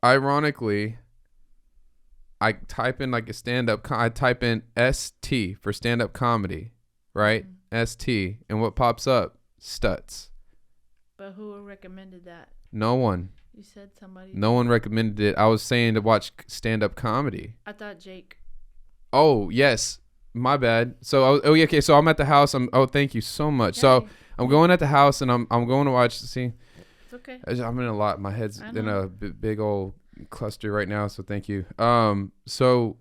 ironically, I type in like a stand-up. I type in ST for stand-up comedy, right? ST, and what pops up? Stutz. But who recommended that? No one. You said somebody. No one recommended it. I was saying to watch stand-up comedy. I thought Jake. Oh yes, my bad. So yeah, okay. So I'm at the house. Thank you so much. Yay. So I'm going at the house, and I'm going to watch. See, it's okay. I'm in a lot. My head's in a big old cluster right now. So thank you. So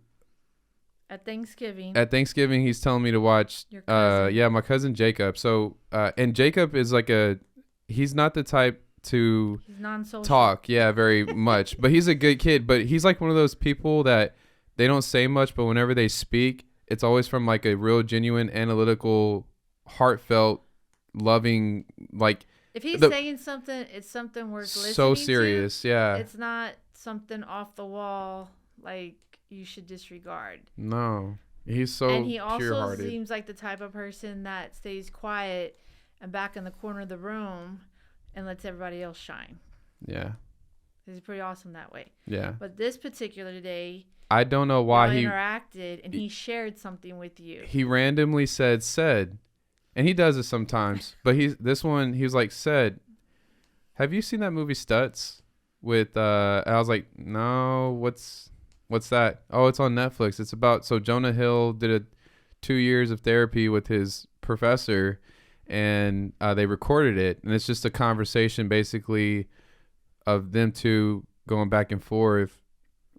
at Thanksgiving. He's telling me to watch. Your cousin. My cousin Jacob. So and Jacob is like he's not the type to he's non-social. Talk. Yeah, very much. But he's a good kid. But he's like one of those people that they don't say much, but whenever they speak, it's always from like a real, genuine, analytical, heartfelt, loving, like. If he's saying something, it's something worth listening to. So serious, yeah. It's not something off the wall like you should disregard. No, he's so and he pure-hearted. also seems like the type of person that stays quiet and back in the corner of the room and lets everybody else shine. Yeah. He's pretty awesome that way. Yeah. But this particular day, I don't know why he interacted and he shared something with you. He randomly said, and he does it sometimes. But he was like, have you seen that movie Stutz? With I was like, no, what's that? Oh, it's on Netflix. It's about Jonah Hill did 2 years of therapy with his professor, and they recorded it, and it's just a conversation basically of them two going back and forth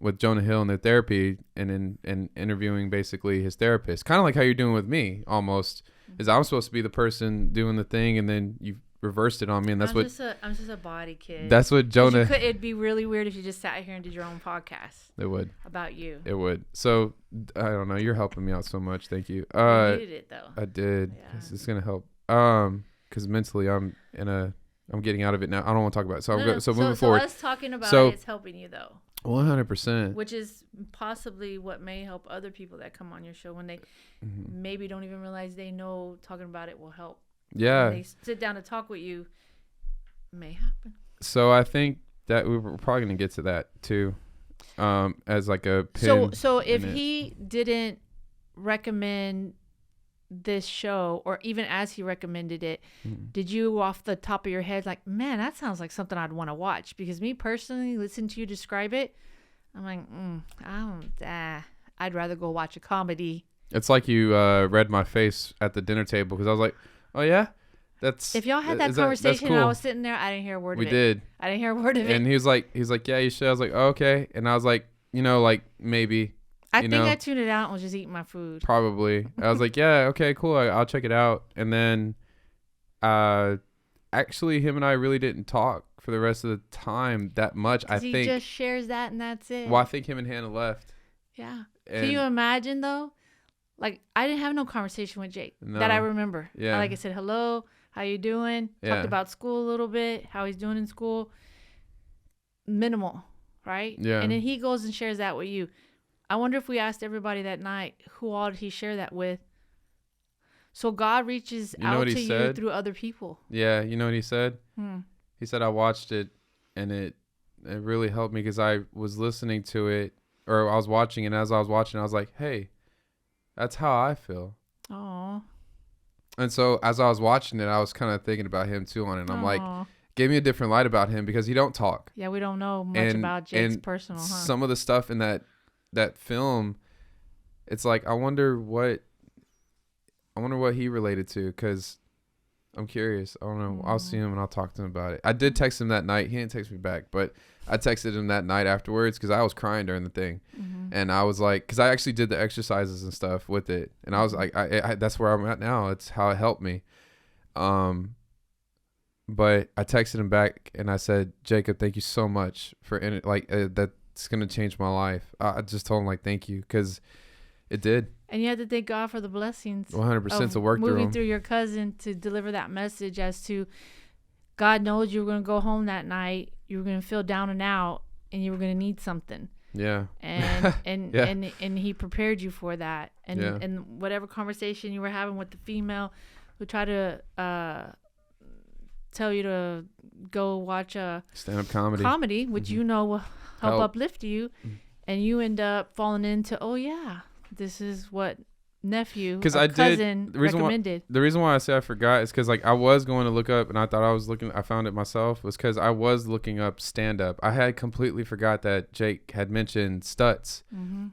with Jonah Hill in their therapy and interviewing basically his therapist. Kind of like how you're doing with me almost. Is I'm supposed to be the person doing the thing, and then you reversed it on me, and I'm just a body kid. That's what Jonah. It'd be really weird if you just sat here and did your own podcast. It would. About you. It would. So I don't know. You're helping me out so much. Thank you. You needed it though. I did. Yeah. It's gonna help. Because mentally I'm getting out of it now. I don't want to talk about it. So moving forward. So us talking about it's helping you though. 100%. Which is possibly what may help other people that come on your show when they maybe don't even realize they know talking about it will help. Yeah. When they sit down to talk with you, it may happen. So I think that we're probably going to get to that too, as like a pin. So if he didn't recommend this show, or even as he recommended it, did you off the top of your head like, man, that sounds like something I'd want to watch? Because me personally, listen to you describe it, I'm like, I'd rather go watch a comedy. It's like you read my face at the dinner table, because I was like, oh yeah, that's. If y'all had that conversation and I was sitting there, I didn't hear a word of it. We did. I didn't hear a word of it. And he was like, yeah, you should. I was like, oh, okay. And I was like, like maybe. I think I tuned it out and was just eating my food. Probably. I was like, yeah, okay, cool. I'll check it out. And then actually him and I really didn't talk for the rest of the time that much. I think he just shares that and that's it. Well, I think him and Hannah left. Yeah. Can you imagine though? Like, I didn't have no conversation with Jake that I remember. Yeah. Like I said, hello, how you doing? Yeah. Talked about school a little bit, how he's doing in school. Minimal, right? Yeah. And then he goes and shares that with you. I wonder if we asked everybody that night, who all did he share that with? So God reaches out to you through other people. Yeah, you know what he said? He said, I watched it, and it really helped me, because I was listening to it, or I was watching it, and as I was watching, I was like, hey, that's how I feel. Oh. And so as I was watching it, I was kind of thinking about him too on it. And I'm like, gave me a different light about him, because he don't talk. Yeah, we don't know much about Jake's personal, huh? Some of the stuff in that film, it's like, I wonder what he related to, because I'm curious. I don't know. I'll see him and I'll talk to him about it. I did text him that night. He didn't text me back, but I texted him that night afterwards, because I was crying during the thing. And I was like, because I actually did the exercises and stuff with it, and I was like, I that's where I'm at now. It's how it helped me. But I texted him back and I said, Jacob, thank you so much for that's gonna change my life. I just told him, like, thank you, because it did. And you had to thank God for the blessings. 100% to work through moving through your cousin to deliver that message as to God knows you were going to go home that night. You were going to feel down and out, and you were going to need something. Yeah. And he prepared you for that. And whatever conversation you were having with the female who tried to tell you to go watch a stand-up comedy, which you know help uplift you, and you end up falling into, oh yeah, this is what nephew or cousin recommended. The reason why I say I forgot is because like I was going to look up, and I thought I found it myself, was because I was looking up stand up. I had completely forgot that Jake had mentioned Stutz,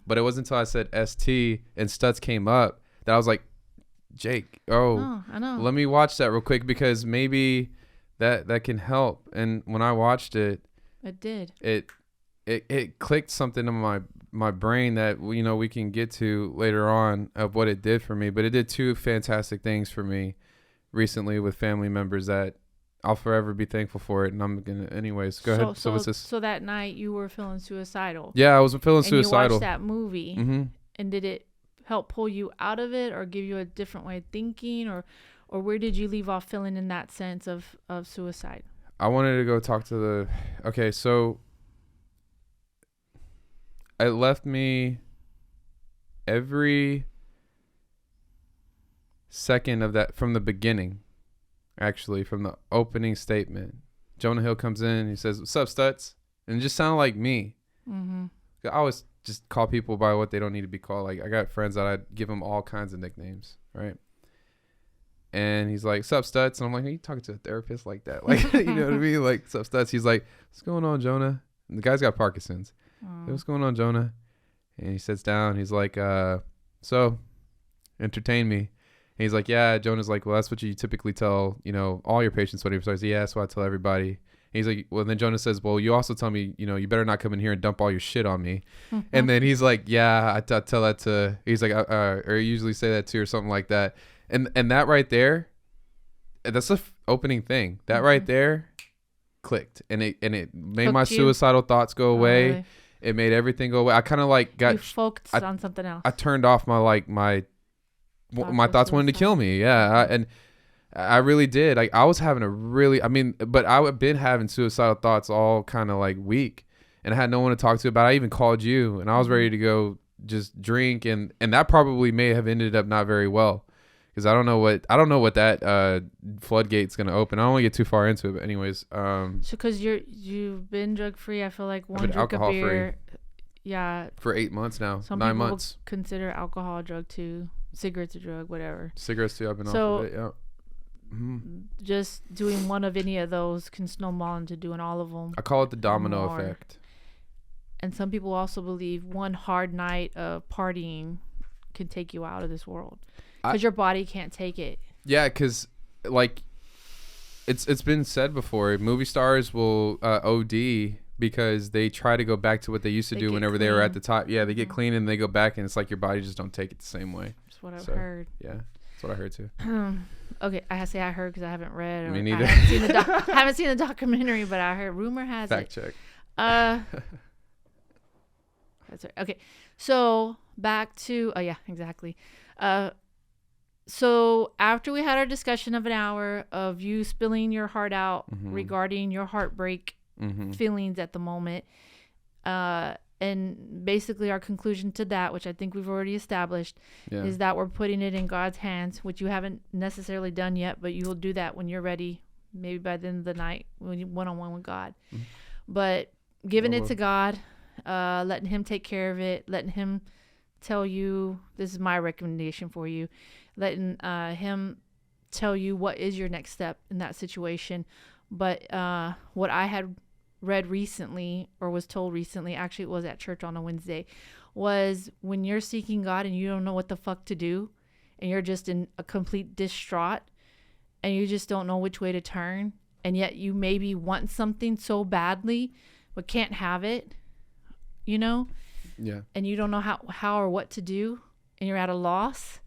but it wasn't until I said ST and Stutz came up that I was like, Jake, I know. Let me watch that real quick, because maybe that can help. And when I watched it, it clicked something in my brain that, you know, we can get to later on of what it did for me. But it did two fantastic things for me recently with family members that I'll forever be thankful for it. And I'm gonna, anyways, go ahead. So what's this? So that night you were feeling suicidal. Yeah, I was feeling suicidal. You watched that movie, and did it help pull you out of it, or give you a different way of thinking, or where did you leave off feeling in that sense of suicide? I wanted to go talk to so it left me every second of that from the beginning, actually, from the opening statement. Jonah Hill comes in, he says, "What's up, Stutz?" And it just sounded like me. I always just call people by what they don't need to be called. Like, I got friends that I give them all kinds of nicknames, right? And he's like, "Sup, Stutz?" And I'm like, "Are you talking to a therapist like that?" Like, you know what I mean? Like, "Sup, Stutz?" He's like, "What's going on, Jonah?" And the guy's got Parkinson's. Hey, "What's going on, Jonah?" And he sits down. He's like, "So, entertain me." And he's like, "Yeah." Jonah's like, "Well, that's what you typically tell, you know, all your patients when you're starting." "Yeah, that's what I tell everybody." And he's like, "Well," then Jonah says, "Well, you also tell me, you know, you better not come in here and dump all your shit on me." And then he's like, "Yeah, I tell that to," he's like, or you usually say that to," or something like that. And that right there, that's the opening thing. That right there clicked, and it made my suicidal thoughts go away. It made everything go away. I kind of like got, you focused on something else. I turned off my thoughts wanting to kill me. Yeah, I really did. Like, I was having but I've been having suicidal thoughts all kind of like week, and I had no one to talk to about it. I even called you, and I was ready to go just drink, and that probably may have ended up not very well. Because I don't know what that floodgate's gonna open. I don't want to get too far into it, but anyways. So because you've been drug free, I feel like one drink of beer, yeah, for 8 months now, some 9 people months. Consider alcohol a drug too, cigarettes a drug, whatever. Cigarettes too. I've been off of it. Yeah. Just doing one of any of those can snowball into doing all of them. I call it the domino effect. And some people also believe one hard night of partying can take you out of this world. Because your body can't take it. Yeah, because like it's been said before, movie stars will OD because they try to go back to what they used to do whenever they were at the top. Yeah, they get clean and they go back, and it's like your body just don't take it the same way. That's what I've heard. Yeah, that's what I heard too. Okay, I say I heard because I haven't read. Me neither. I haven't seen the documentary, but I heard. Rumor has Fact check. That's right. Okay, so back to yeah, exactly. So after we had our discussion of an hour of you spilling your heart out regarding your heartbreak feelings at the moment, and basically our conclusion to that, which I think we've already established, is that we're putting it in God's hands, which you haven't necessarily done yet, but you will do that when you're ready, maybe by the end of the night, when you one-on-one with God. But giving it to God, letting him take care of it, letting him tell you, this is my recommendation for you, letting him tell you what is your next step in that situation. But what I had read recently, or was told recently, actually it was at church on a Wednesday, was when you're seeking God and you don't know what the fuck to do, and you're just in a complete distraught, and you just don't know which way to turn, and yet you maybe want something so badly but can't have it, you know? Yeah. And you don't know how or what to do, and you're at a loss.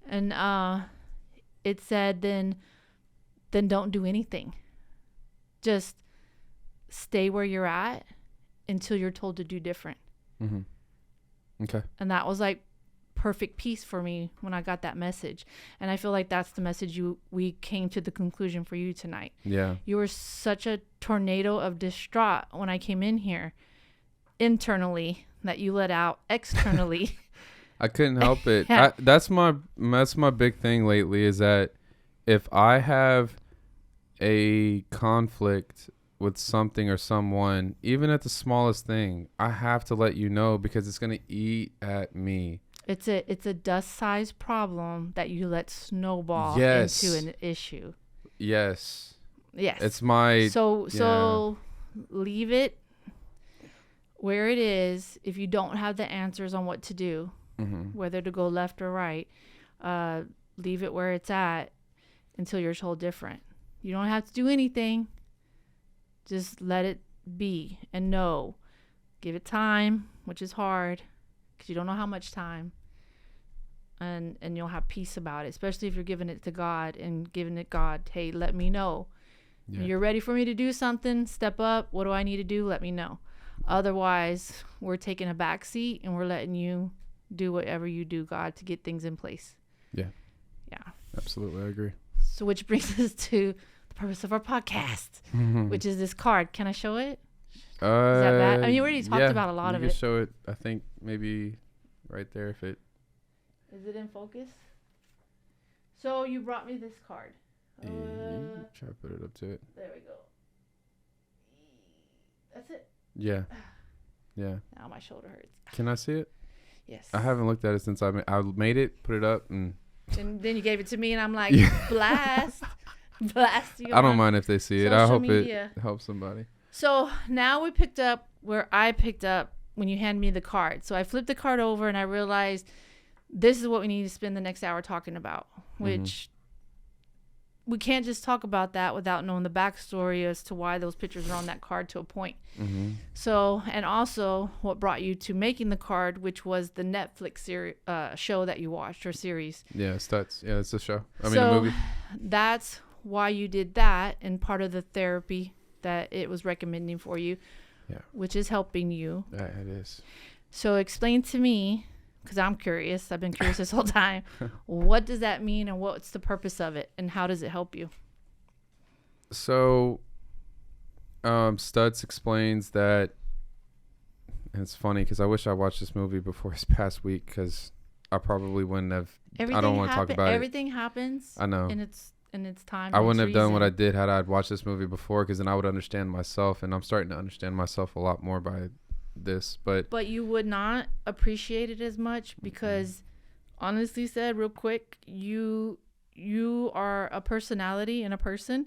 And it said then don't do anything. Just stay where you're at until you're told to do different. Okay. And that was like perfect peace for me when I got that message. And I feel like that's the message we came to the conclusion for you tonight. Yeah. You were such a tornado of distraught when I came in here internally that you let out externally. I couldn't help it. That's my big thing lately, is that if I have a conflict with something or someone, even at the smallest thing, I have to let you know because it's going to eat at me. It's a dust-sized problem that you let snowball Yes. into an issue. Yes. Yes. It's my... So leave it where it is. If you don't have the answers on what to do, whether to go left or right, leave it where it's at until you're told different. You don't have to do anything. Just let it be and know. Give it time, which is hard because you don't know how much time. And you'll have peace about it, especially if you're giving it to God and giving it God. Hey, let me know. Yeah. When you're ready for me to do something, step up. What do I need to do? Let me know. Otherwise, we're taking a back seat and we're letting you do whatever you do, God, to get things in place. Yeah. Yeah. Absolutely. I agree. So which brings us to the purpose of our podcast, which is this card. Can I show it? Is that bad? I mean, you already talked about a lot of it. You can show it, I think, maybe right there if it... Is it in focus? So you brought me this card. Try to put it up to it. There we go. That's it. Yeah. Yeah. Now my shoulder hurts. Can I see it? Yes. I haven't looked at it since I made it, put it up, and then you gave it to me, and I'm like, blast you. I don't mind if they see it. I hope media. It helps somebody. So now we picked up where I picked up when you handed me the card. So I flipped the card over, and I realized this is what we need to spend the next hour talking about, which we can't just talk about that without knowing the backstory as to why those pictures are on that card to a point. So, and also what brought you to making the card, which was the Netflix show that you watched, or series. Yeah, Stutz. Yeah, it's a show. I mean, so a movie. That's why you did that, and part of the therapy that it was recommending for you, which is helping you. Yeah, it is. So explain to me, because I'm curious. I've been curious this whole time. What does that mean, and what's the purpose of it, and how does it help you? So, Stutz explains that, and it's funny because I wish I watched this movie before this past week because I probably wouldn't have. I don't want to talk about it. Everything happens. I know. In its time. I wouldn't have done what I did had I watched this movie before, because then I would understand myself, and I'm starting to understand myself a lot more by this. But you would not appreciate it as much because, honestly said, real quick, you are a personality and a person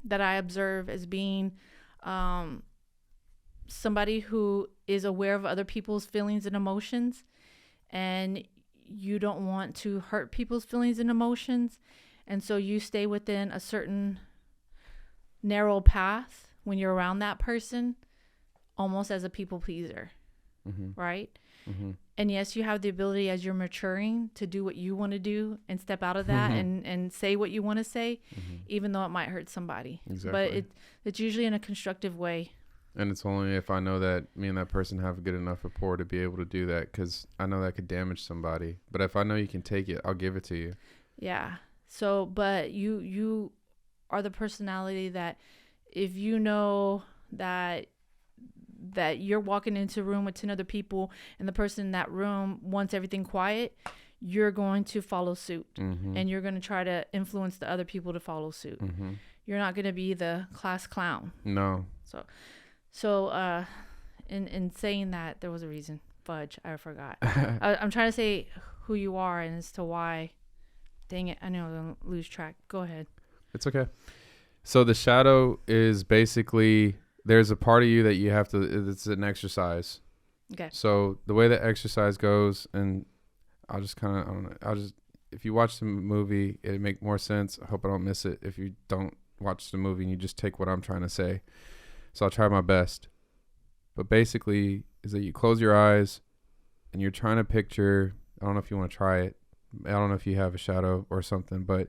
that I observe as being somebody who is aware of other people's feelings and emotions, and you don't want to hurt people's feelings and emotions, and so you stay within a certain narrow path when you're around that person, almost as a people pleaser, right? And yes, you have the ability as you're maturing to do what you want to do and step out of that and say what you want to say, even though it might hurt somebody. Exactly. But it's usually in a constructive way. And it's only if I know that me and that person have a good enough rapport to be able to do that, because I know that could damage somebody. But if I know you can take it, I'll give it to you. Yeah. So, but you are the personality that if you know that you're walking into a room with 10 other people and the person in that room wants everything quiet, you're going to follow suit, and you're going to try to influence the other people to follow suit. You're not going to be the class clown. No. So in saying that, there was a reason. Fudge, I forgot. I'm trying to say who you are and as to why. Dang it, I know I'm going to lose track. Go ahead. It's okay. So the shadow is basically, there's a part of you that you have to, it's an exercise. Okay. So the way the exercise goes, and I'll just kind of, I don't know, if you watch the movie, it'll make more sense. I hope I don't miss it. If you don't watch the movie and you just take what I'm trying to say. So I'll try my best. But basically is that you close your eyes and you're trying to picture, I don't know if you want to try it. I don't know if you have a shadow or something, but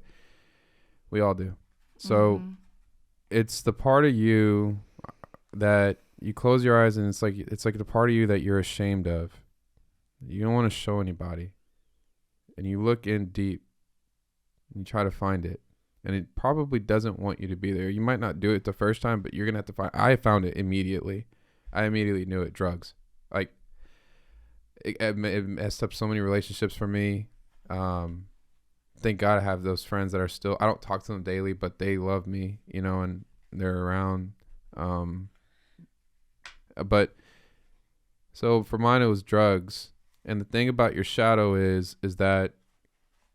we all do. So it's the part of you that you close your eyes, and it's like the part of you that you're ashamed of. You don't want to show anybody. And you look in deep and you try to find it. And it probably doesn't want you to be there. You might not do it the first time, but you're going to have to find. I found it immediately. I immediately knew it. Drugs. Like, it messed up so many relationships for me. thank God I have those friends that are still, I don't talk to them daily, but they love me, you know, and they're around. But so for mine, it was drugs. And the thing about your shadow is that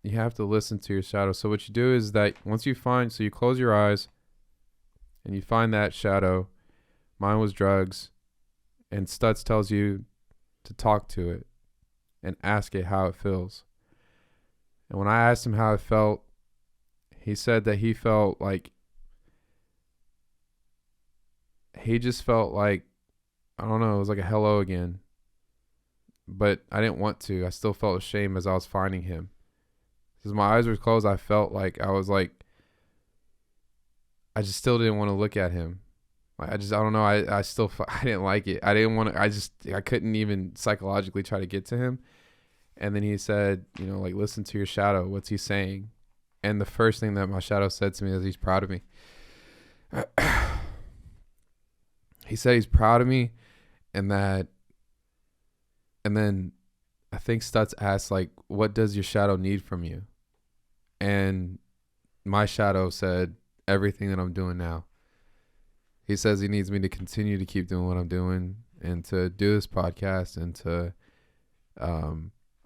you have to listen to your shadow. So what you do is that once you find, so you close your eyes and you find that shadow. Mine was drugs. And Stutz tells you to talk to it and ask it how it feels. And when I asked him how it felt, he said that he felt like, he just felt like, I don't know, it was like a hello again. But I didn't want to. I still felt ashamed as I was finding him. Because my eyes were closed, I felt like I was like, I just still didn't want to look at him. I don't know. I didn't like it. I didn't want to, I couldn't even psychologically try to get to him. And then he said, you know, like, listen to your shadow. What's he saying? And the first thing that my shadow said to me is he's proud of me. He said he's proud of me, and then I think Stutz asked, like, what does your shadow need from you? And my shadow said everything that I'm doing now. He says he needs me to continue to keep doing what I'm doing and to do this podcast, and to,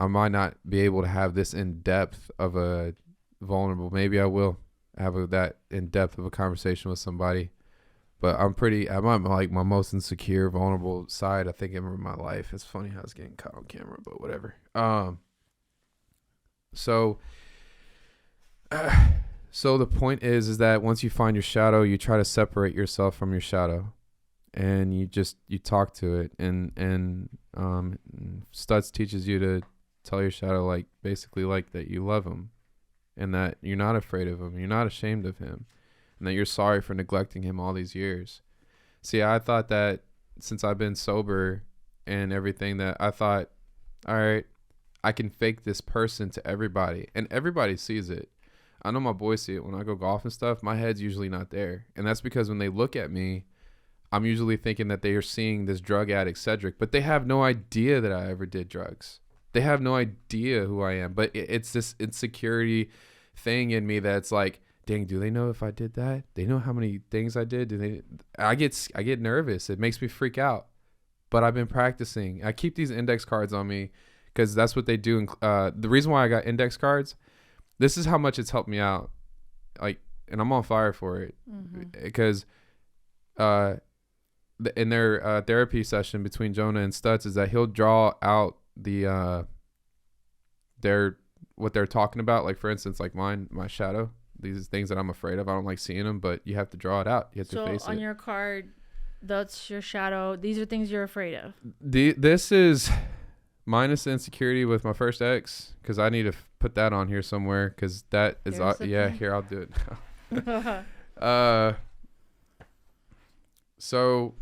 I might not be able to have this in depth of a vulnerable, maybe I will have that in depth of a conversation with somebody, but I'm like my most insecure, vulnerable side, I think, in my life. It's funny how it's getting caught on camera, but whatever. So the point is that once you find your shadow, you try to separate yourself from your shadow, and you talk to it, and Stutz teaches you to tell your shadow, like, basically, like, that you love him, and that you're not afraid of him, you're not ashamed of him, and that you're sorry for neglecting him all these years. See, I thought that since I've been sober and everything, that I thought, all right, I can fake this person to everybody, and everybody sees it. I know my boys see it when I go golf and stuff. My head's usually not there, and that's because when they look at me, I'm usually thinking that they are seeing this drug addict Cedric, but they have no idea that I ever did drugs. They have no idea who I am, but it's this insecurity thing in me that's like, dang, do they know if I did that? They know how many things I did? I get nervous. It makes me freak out. But I've been practicing. I keep these index cards on me because that's what they do. The reason why I got index cards, this is how much it's helped me out. Like, and I'm on fire for it. Because in their therapy session between Jonah and Stutz is that he'll draw out what they're talking about. Like, for instance, like my shadow, these things that I'm afraid of. I don't like seeing them, but you have to draw it out. You have to face it. So on your card, that's your shadow. These are things you're afraid of. This is minus the insecurity with my first ex, because I need to put that on here somewhere, because that is here, I'll do it. So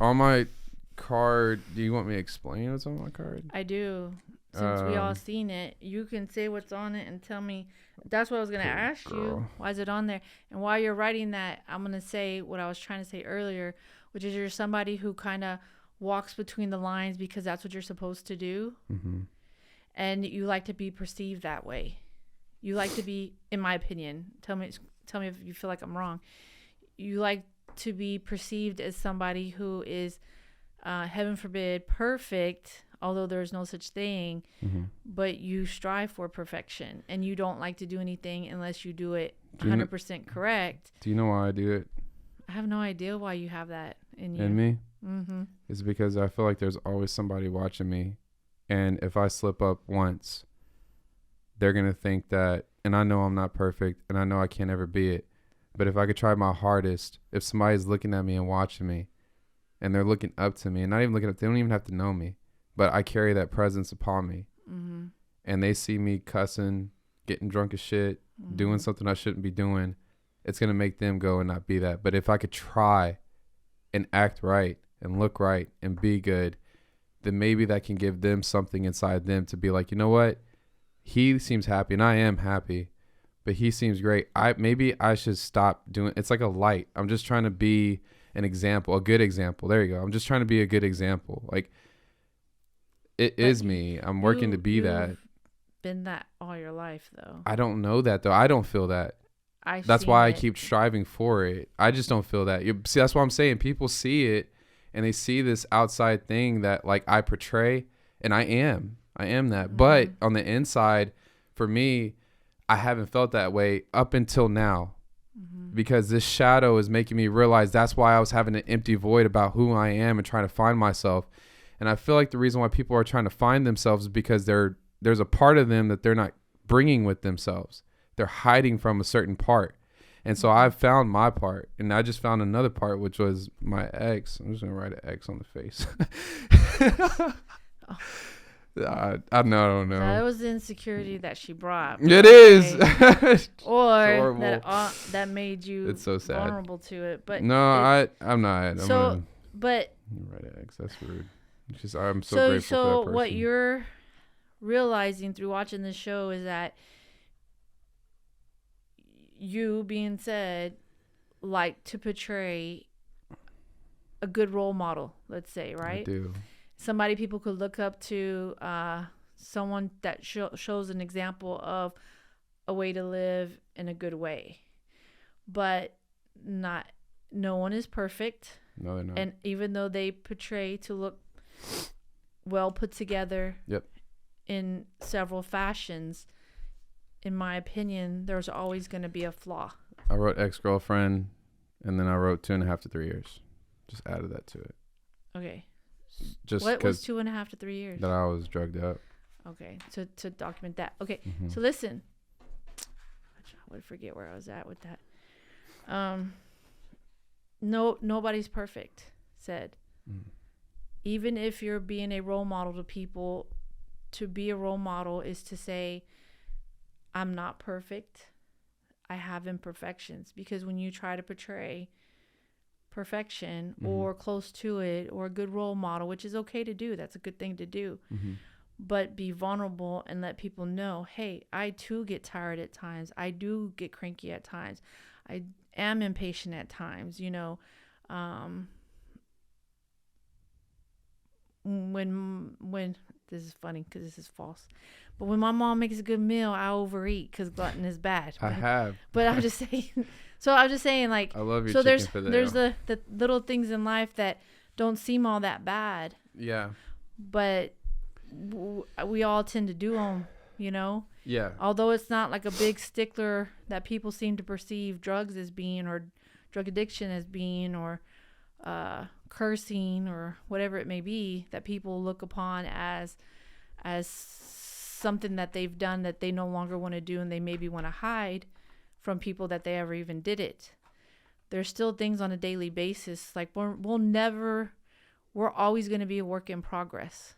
on my card, do you want me to explain what's on my card? I do. Since we all seen it, you can say what's on it and tell me. That's what I was going to ask you. Why is it on there? And while you're writing that, I'm going to say what I was trying to say earlier, which is you're somebody who kind of walks between the lines because that's what you're supposed to do. Mm-hmm. And you like to be perceived that way. You like to be, in my opinion, tell me if you feel like I'm wrong. You like to be perceived as somebody who is, heaven forbid, perfect, although there's no such thing, but you strive for perfection, and you don't like to do anything unless you do it 100% correct. Do you know why I do it? I have no idea why you have that in you. In me? Mm-hmm. It's because I feel like there's always somebody watching me, and if I slip up once, they're going to think that, and I know I'm not perfect, and I know I can't ever be it, but if I could try my hardest, if somebody's looking at me and watching me, and they're looking up to me, and not even looking up, they don't even have to know me, but I carry that presence upon me. Mm-hmm. And they see me cussing, getting drunk as shit, doing something I shouldn't be doing. It's going to make them go and not be that. But if I could try and act right and look right and be good, then maybe that can give them something inside them to be like, you know what? He seems happy and I am happy, but he seems great. Maybe I should stop doing. It's like a light. I'm just trying to be an example, a good example. There you go. I'm just trying to be a good example. Like, it is me. I'm working to be that. been that all your life, though. I don't know that, though. I don't feel that. That's why I keep striving for it. I just don't feel that. See, that's what I'm saying. People see it and they see this outside thing that like I portray, and I am that. But on the inside, for me, I haven't felt that way up until now, because this shadow is making me realize that's why I was having an empty void about who I am and trying to find myself. And I feel like the reason why people are trying to find themselves is because there's a part of them that they're not bringing with themselves. They're hiding from a certain part. And so I've found my part, and I just found another part, which was my ex. I'm just going to write an X on the face. I don't know. That was the insecurity that she brought. It is. Or that made you it's so sad. vulnerable to it. But no, I'm not. But write an X. That's rude. I'm so grateful for that person. So what you're realizing through watching this show is that you, being said, like to portray a good role model, let's say, right? I do. Somebody people could look up to, someone that shows an example of a way to live in a good way. But no one is perfect. No, they're not. And even though they portray to look well put together in several fashions, in my opinion, there's always going to be a flaw. I wrote ex-girlfriend, and then I wrote 2.5 to 3 years. Just added that to it. Okay. Just what was 2.5 to 3 years? That I was drugged up. Okay. To document that. Okay. So listen. I would forget where I was at with that. Nobody's perfect, said. Even if you're being a role model to people, to be a role model is to say, I'm not perfect. I have imperfections. Because when you try to portray perfection or close to it, or a good role model, which is okay to do, that's a good thing to do, but be vulnerable and let people know, hey, I too get tired at times. I do get cranky at times. I am impatient at times, when this is funny because this is false, but when my mom makes a good meal, I overeat because glutton is bad. But I'm just saying. So I'm just saying, like, I love your so chicken for that. There's the little things in life that don't seem all that bad. Yeah. But we all tend to do them, Yeah. Although it's not like a big stickler that people seem to perceive drugs as being, or drug addiction as being, or cursing, or whatever it may be, that people look upon as something that they've done that they no longer want to do, and they maybe want to hide from people that they ever even did it. There's still things on a daily basis. Like we're always going to be a work in progress.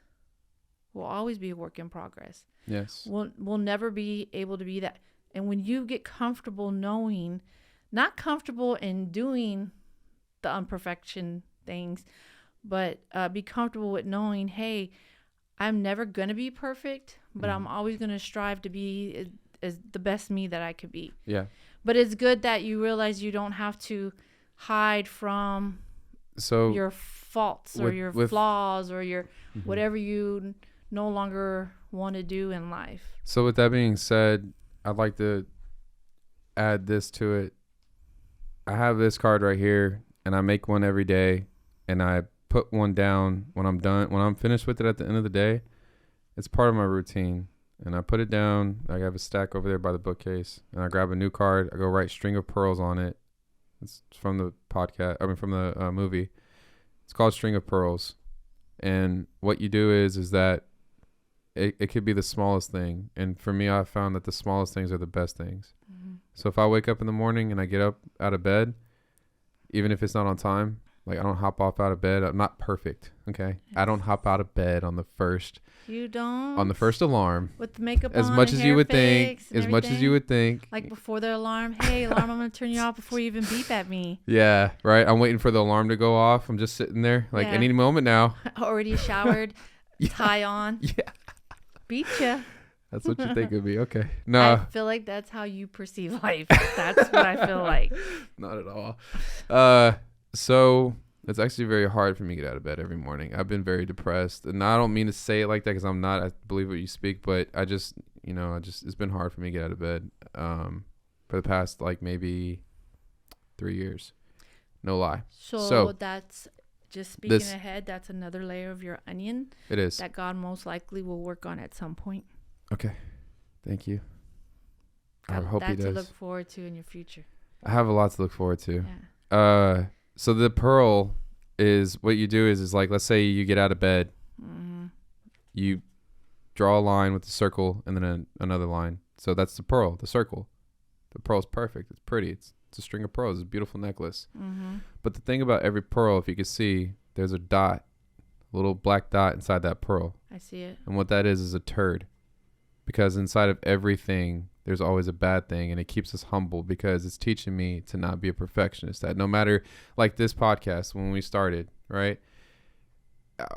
We'll always be a work in progress. Yes. We'll never be able to be that. And when you get comfortable knowing, not comfortable in doing the imperfection things, but be comfortable with knowing, hey, I'm never going to be perfect, but I'm always going to strive to be as the best me that I could be. Yeah. But it's good that you realize you don't have to hide from your faults or your flaws or your whatever you no longer want to do in life. So with that being said, I'd like to add this to it. I have this card right here, and I make one every day, and I put one down when I'm done. When I'm finished with it at the end of the day, it's part of my routine. And I put it down. I have a stack over there by the bookcase, and I grab a new card. I go write String of Pearls on it. It's from the from the movie. It's called String of Pearls. And what you do is that it could be the smallest thing. And for me, I found that the smallest things are the best things. So if I wake up in the morning and I get up out of bed, even if it's not on time, like I don't hop off out of bed. I'm not perfect. Okay. I don't hop out of bed on the first. You don't? On the first alarm. With the makeup as on, much as you would think. As everything. Much as you would think. Like before the alarm. Hey, alarm, I'm going to turn you off before you even beep at me. Yeah. Right. I'm waiting for the alarm to go off. I'm just sitting there like any moment now. Already showered. Tie on. Yeah. Beat ya. That's what you think of me. Okay. No. I feel like that's how you perceive life. That's what I feel like. Not at all. So It's actually very hard for me to get out of bed every morning. I've been very depressed, and I don't mean to say it like that because I'm not. I believe what you speak, but I just, it's been hard for me to get out of bed. For the past like maybe 3 years, no lie. So that's just speaking ahead. That's another layer of your onion. It is that God most likely will work on at some point. Okay, thank you. I hope he does. To look forward to in your future. I have a lot to look forward to. Yeah. So the pearl is what you do is like, let's say you get out of bed, you draw a line with the circle and then another line. So that's the pearl, the circle. The pearl's perfect. It's pretty. It's a string of pearls. It's a beautiful necklace. But the thing about every pearl, if you can see, there's a dot, a little black dot inside that pearl. I see it. And what that is a turd. Because inside of everything, there's always a bad thing, and it keeps us humble because it's teaching me to not be a perfectionist. That no matter, like this podcast when we started, right?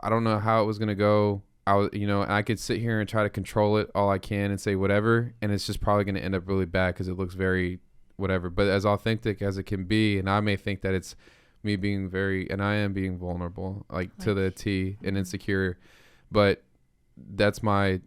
I don't know how it was gonna go. I could sit here and try to control it all I can and say whatever, and it's just probably gonna end up really bad because it looks very whatever. But as authentic as it can be, and I may think that it's me being and I am being vulnerable, like to the T and insecure, but that's my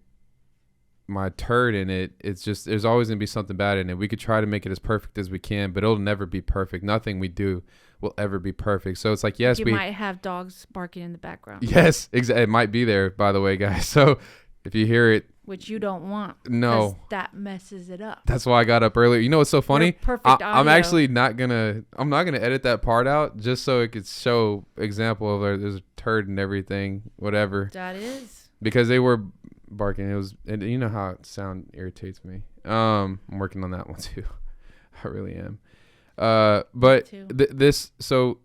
turd in it. It's just there's always gonna be something bad in it. We could try to make it as perfect as we can, but it'll never be perfect. Nothing we do will ever be perfect. So it's like, yes, we might have dogs barking in the background. Yes, exactly. It might be there, by the way, guys. So if you hear it, which you don't want, no, that messes it up. That's why I got up earlier. You know what's so funny? Perfect I'm actually not gonna edit that part out just so it could show example of there's a turd and everything, whatever. That is because they were barking. And you know how sound irritates me. I'm working on that one too. I really am. But so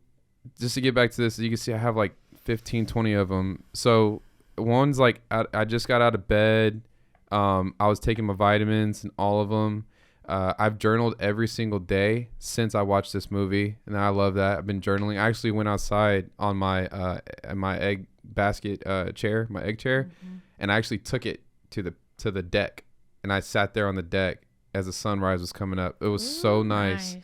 just to get back to this, you can see I have like 15, 20 of them. So one's like, I just got out of bed. I was taking my vitamins and all of them. I've journaled every single day since I watched this movie, and I love that. I've been journaling. I actually went outside on my egg basket chair, my egg chair, and I actually took it to the deck, and I sat there on the deck as the sunrise was coming up. It was so nice.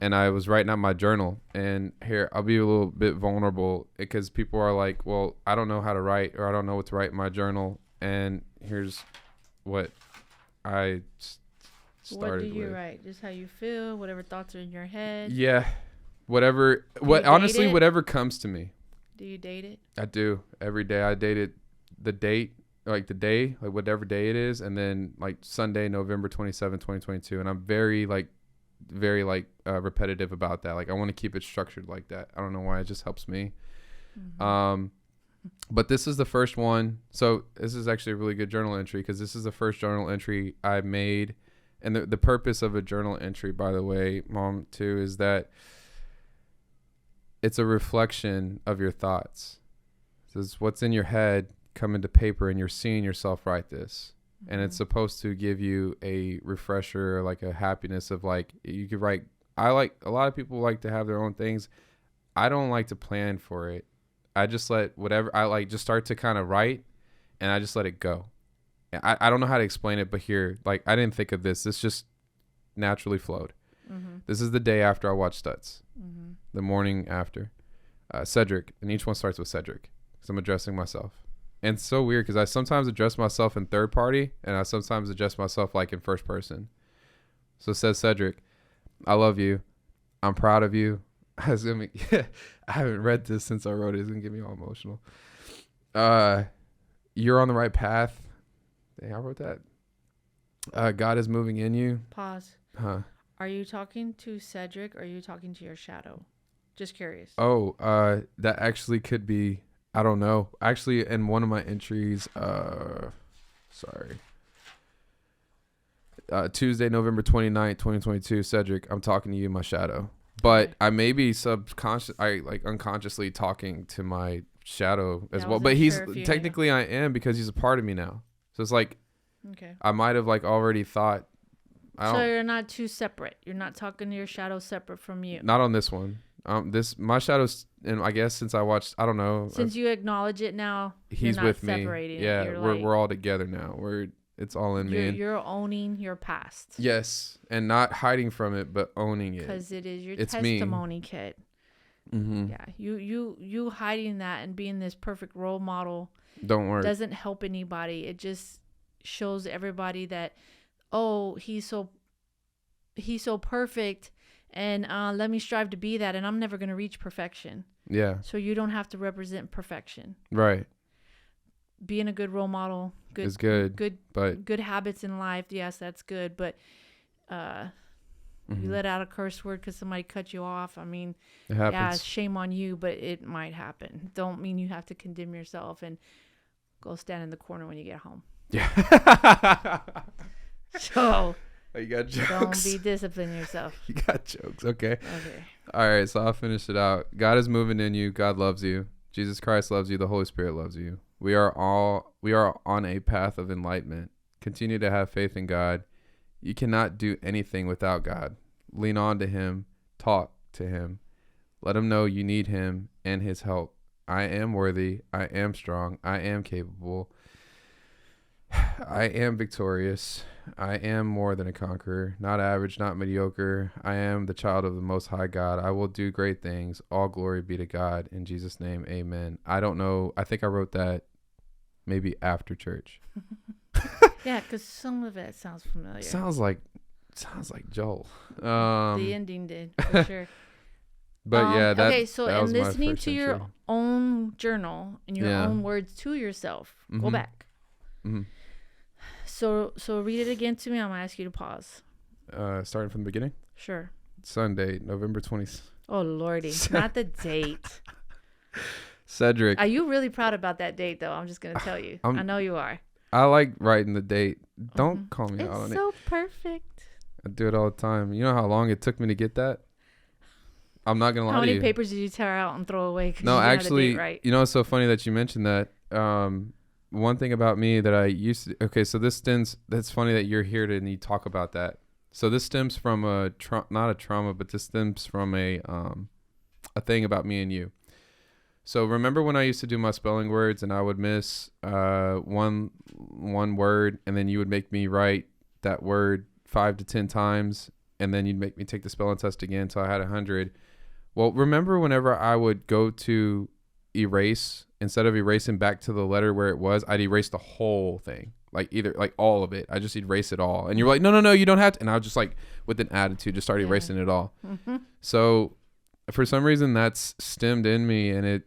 And I was writing out my journal. And here, I'll be a little bit vulnerable because people are like, well, I don't know how to write, or I don't know what to write in my journal. And here's what I started with. What do you write? Just how you feel, whatever thoughts are in your head? Yeah. Whatever. Whatever comes to me. Do you date it? I do. Every day I date it. The date. Like the day, like whatever day it is, and then like Sunday, November 27, 2022. And I'm very repetitive about that. Like I want to keep it structured like that. I don't know why. It just helps me. But this is the first one. So this is actually a really good journal entry because this is the first journal entry I made. And the purpose of a journal entry, by the way, Mom, too, is that it's a reflection of your thoughts. This is what's in your head come into paper, and you're seeing yourself write this. And it's supposed to give you a refresher, like a happiness of like, you could write. A lot of people like to have their own things. I don't like to plan for it. I just let whatever I like just start to kind of write, and I just let it go. I don't know how to explain it, but here, like, I didn't think of this. This just naturally flowed. This is the day after I watched Stutz. The morning after. Cedric, and each one starts with Cedric because I'm addressing myself. And it's so weird because I sometimes address myself in third party, and I sometimes address myself like in first person. So it says, Cedric, I love you. I'm proud of you. I haven't read this since I wrote it. It's going to get me all emotional. You're on the right path. Dang, I wrote that. God is moving in you. Pause. Huh. Are you talking to Cedric or are you talking to your shadow? Just curious. Oh, that actually could be... I don't know. Actually, in one of my entries, Tuesday, November 29th, 2022, Cedric, I'm talking to you, my shadow. But okay. I may be unconsciously talking to my shadow as well. But technically I am because he's a part of me now. So it's like, okay. I might have like already thought. So you're not too separate. You're not talking to your shadow separate from you. Not on this one. My shadow's, and I guess since I watched, I don't know. Since you acknowledge it now, he's you're not with me. Separating yeah, it. we're all together now. It's all in me. You're owning your past. Yes, and not hiding from it, but owning it. Because it is your testimony, kid. Mm-hmm. Yeah, you hiding that and being this perfect role model Don't work. doesn't help anybody. It just shows everybody that, oh, he's so perfect, and let me strive to be that, and I'm never going to reach perfection. Yeah. So you don't have to represent perfection. Right. Being a good role model, It's good. But good habits in life, yes, that's good. But you let out a curse word because somebody cut you off. I mean, it happens. yeah, shame on you, but it might happen. Don't mean you have to condemn yourself and go stand in the corner when you get home. Yeah. So you got jokes. don't be discipline yourself. You got jokes. Okay. Okay. All right. So I'll finish it out. God is moving in you. God loves you. Jesus Christ loves you. The Holy Spirit loves you. We are on a path of enlightenment. Continue to have faith in God. You cannot do anything without God. Lean on to him. Talk to him. Let him know you need him and his help. I am worthy. I am strong. I am capable. I am victorious. I am more than a conqueror, not average, not mediocre. I am the child of the Most High God. I will do great things. All glory be to God. In Jesus' name, amen. I don't know. I think I wrote that maybe after church. Yeah, because some of it sounds familiar. Sounds like Joel. The ending did, for sure. But yeah, that okay. So, that and was my listening first to your entry. own journal and your Yeah. own words to yourself, go Mhm. back. Mm-hmm. So read it again to me. I'm gonna ask you to pause. Starting from the beginning. Sure. Sunday, November 20th. Oh lordy, not the date. Cedric. Are you really proud about that date, though? I'm just gonna tell you. I know you are. I like writing the date. Don't call me out It's on it. so perfect. I do it all the time. You know how long it took me to get that? I'm not gonna lie How to many you. papers did you tear out and throw away? 'Cause No, you didn't have the actually, date right? you know, it's so funny that you mentioned that. One thing about me that I used to. Okay, so this stems. That's funny that you're here and you talk about that. So this stems from not a trauma, but this stems from a thing about me and you. So remember when I used to do my spelling words and I would miss one word, and then you would make me write that word 5 to 10 times, and then you'd make me take the spelling test again until I had 100. Well, remember whenever I would go to erase, instead of erasing back to the letter where it was, I'd erase the whole thing, like all of it. I just erase it all, and you're like, no, you don't have to. And I was just like, with an attitude, just start erasing it all. Mm-hmm. So for some reason that's stemmed in me, and it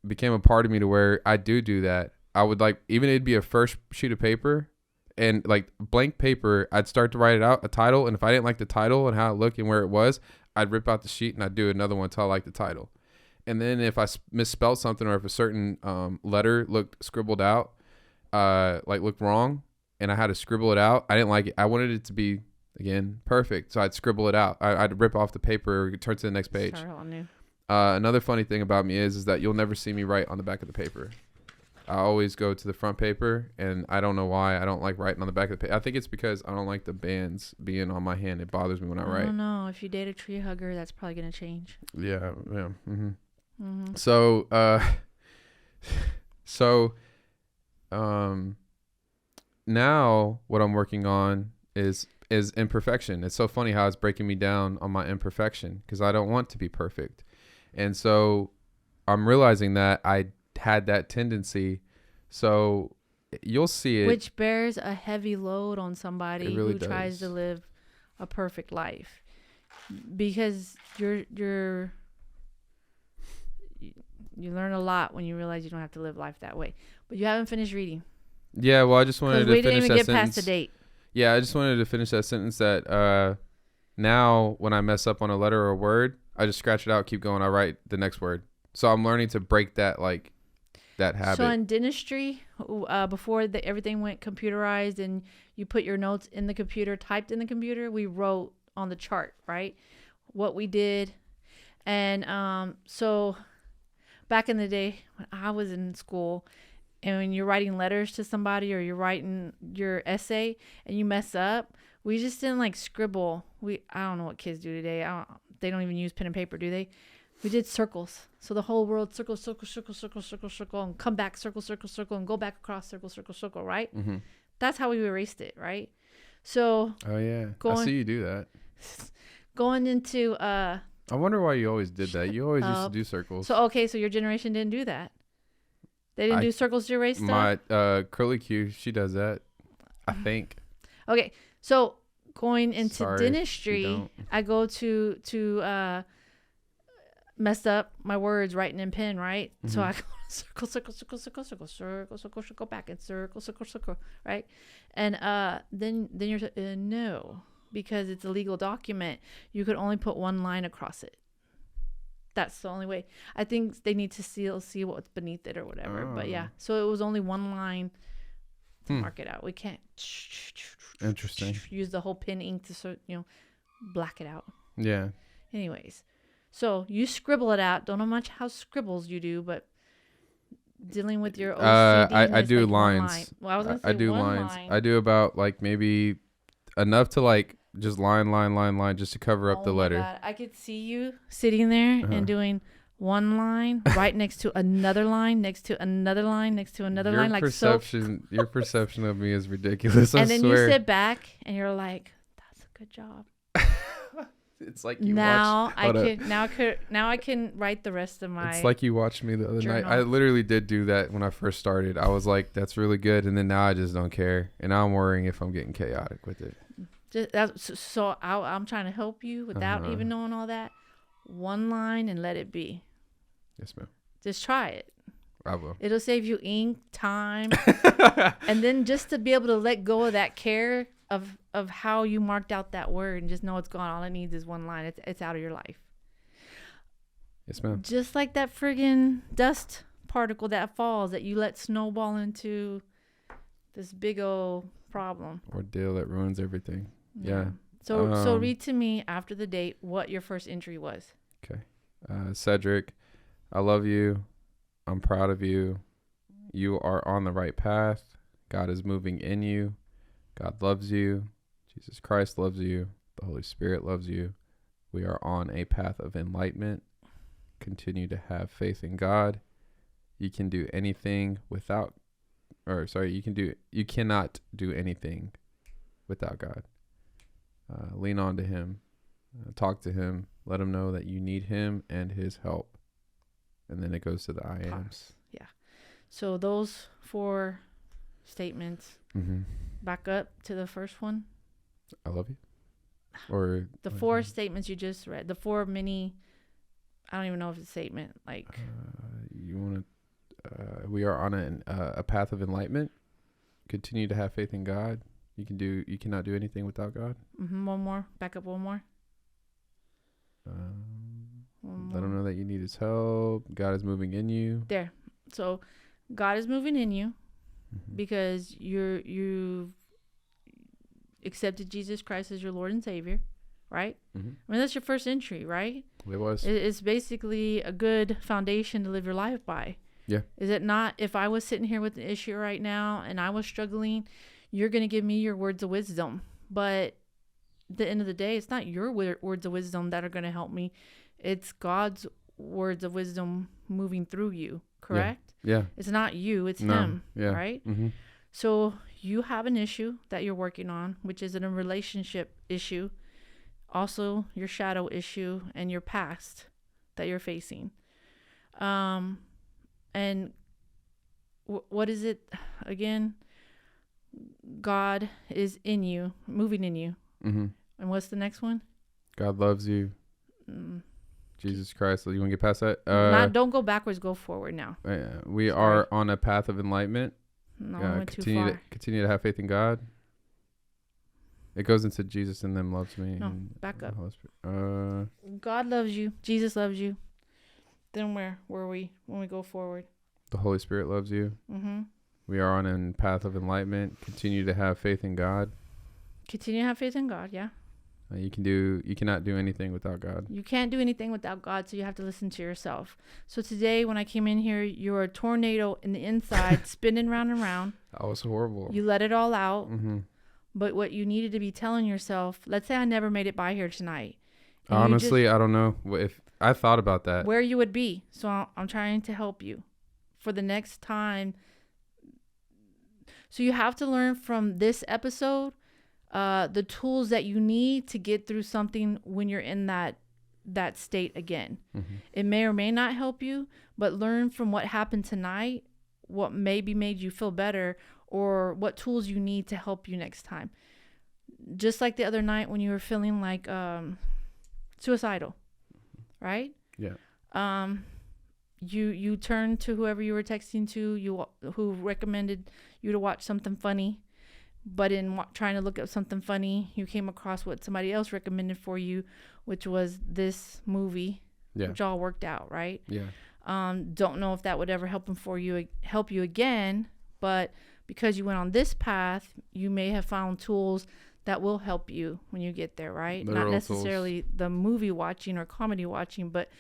became a part of me to where I do that. I would like, even it'd be a first sheet of paper and like blank paper, I'd start to write it out, a title, and if I didn't like the title and how it looked and where it was, I'd rip out the sheet and I'd do another one until I liked the title. And then if I misspelled something, or if a certain letter looked scribbled out, looked wrong, and I had to scribble it out, I didn't like it. I wanted it to be, again, perfect. So I'd scribble it out. I'd rip off the paper or turn to the next page. Start all new. Another funny thing about me is that you'll never see me write on the back of the paper. I always go to the front paper, and I don't know why I don't like writing on the back of the paper. I think it's because I don't like the bands being on my hand. It bothers me when I write. I don't know. If you date a tree hugger, that's probably gonna change. Yeah. Mm-hmm. Mm-hmm. So, now what I'm working on is imperfection. It's so funny how it's breaking me down on my imperfection, because I don't want to be perfect. And so I'm realizing that I had that tendency. So you'll see it. Which bears a heavy load on somebody really who tries does. to live a perfect life, because you learn a lot when you realize you don't have to live life that way. But you haven't finished reading. Yeah, well, I just wanted Because to we didn't finish even that get past sentence. the date. Yeah, I just wanted to finish that sentence that now when I mess up on a letter or a word, I just scratch it out, keep going, I write the next word. So I'm learning to break that that habit. So in dentistry, before everything went computerized and you put your notes in the computer, typed in the computer, we wrote on the chart, right? What we did. And so back in the day when I was in school, and when you're writing letters to somebody or you're writing your essay and you mess up, we just didn't like scribble. I don't know what kids do today. They don't even use pen and paper, do they? We did circles. So the whole world, circle, circle, circle, circle, circle, circle, and come back, circle, circle, circle, and go back across, circle, circle, circle, right? Mm-hmm. That's how we erased it, right? So Oh yeah, I Going- see you do that. going into I wonder why you always did that. You always used to up. do circles. So okay, so your generation didn't do that. They didn't I- do circles to erase stuff. My curly Q, she does that. I think. Okay, so going into Sorry if you dentistry, don't. I go to messed up my words writing in pen, right? So Mhm. I go circle, circle, circle, circle, circle, circle, circle, circle, back and circle, circle, circle, right? And then you're no, because it's a legal document. You could only put one line across it. That's the only way. I think they need to see what's beneath it or whatever. But yeah, so it was only one line to mark it out. We can't Interesting. use the whole pen ink to black it out. Yeah. Anyways, so you scribble it out. Don't know much how scribbles you do, but dealing with your OCD. I do like one lines. line. Well, I was gonna say I do one lines. line. I do about like maybe enough to like just line just to cover up the Oh my letter. God. I could see you sitting there Uh-huh. and doing one line right next to another line, next to another line, next to another line, like so. Your perception of me is ridiculous. I And then swear. you sit back and you're like, "That's a good job." It's like you Now watched. I hold up. can now I can write the rest of my. It's like you watched me the other night. journal. I literally did do that when I first started. I was like, "That's really good," and then now I just don't care, and now I'm worrying if I'm getting chaotic with it. I'm trying to help you without Uh-huh. even knowing all that. One line and let it be. Yes, ma'am. Just try it. I will. It'll save you ink, time, and then just to be able to let go of that care of how you marked out that word and just know it's gone. All it needs is one line. It's out of your life. Yes, ma'am. Just like that friggin' dust particle that falls that you let snowball into this big old problem. Ordeal that ruins everything. Yeah. So read to me after the date what your first entry was. Cedric, I love you. I'm proud of you. You are on the right path. God is moving in you. God loves you. Jesus Christ loves you. The Holy Spirit loves you. We are on a path of enlightenment. Continue to have faith in God. You can do anything you cannot do anything without God. Lean on to him. Talk to him. Let him know that you need him and his help. And then it goes to the I ams. Pause. Yeah. So those 4 statements. Mm-hmm. Back up to the first one. I love you. Or The 4 statements you just read. The 4 mini. I don't even know if it's a statement. Like you want to. We are on a path of enlightenment. Continue to have faith in God. You cannot do anything without God. one more. Back up one more. Let him know that you need his help. God is moving in you. There. So God is moving in you Mm-hmm. because you've accepted Jesus Christ as your Lord and Savior, right? Mm-hmm. I mean, that's your first entry, right? It was. It's basically a good foundation to live your life by. Yeah. Is it not? If I was sitting here with an issue right now and I was struggling, you're going to give me your words of wisdom. But at the end of the day, it's not your words of wisdom that are going to help me. It's God's words of wisdom moving through you, correct? Yeah. It's not you, it's him, Yeah. right? Mm-hmm. So you have an issue that you're working on, which is a relationship issue, also your shadow issue and your past that you're facing. And what is it again? God is in you, moving in you. Mm-hmm. And what's the next one? God loves you. Jesus Christ. You want to get past that? Don't go backwards, go forward now. We are on a path of enlightenment. No, I went too far. Continue to have faith in God. It goes into Jesus and them loves me. No, and back the up. Holy Spirit. God loves you. Jesus loves you. Then where were we when we go forward? The Holy Spirit loves you. Mm-hmm. We are on a path of enlightenment. Continue to have faith in God. Continue to have faith in God, yeah. You cannot do anything without God. You can't do anything without God, so you have to listen to yourself. So today, when I came in here, you were a tornado in the inside, spinning round and round. That was horrible. You let it all out. Mm-hmm. But what you needed to be telling yourself, let's say I never made it by here tonight. and you Honestly, I don't know if I thought about that. where you would be. So I'm trying to help you for the next time. So you have to learn from this episode the tools that you need to get through something when you're in that that state again. Mm-hmm. It may or may not help you, but learn from what happened tonight, what maybe made you feel better, or what tools you need to help you next time. Just like the other night when you were feeling like suicidal, right? Yeah. You turned to whoever you were texting to, who recommended you to watch something funny, but in trying to look up something funny, you came across what somebody else recommended for you, which was this movie, which all worked out, right? Yeah. Don't know if that would ever help you again, but because you went on this path, you may have found tools that will help you when you get there, right? Literal Not necessarily tools. the movie watching or comedy watching, but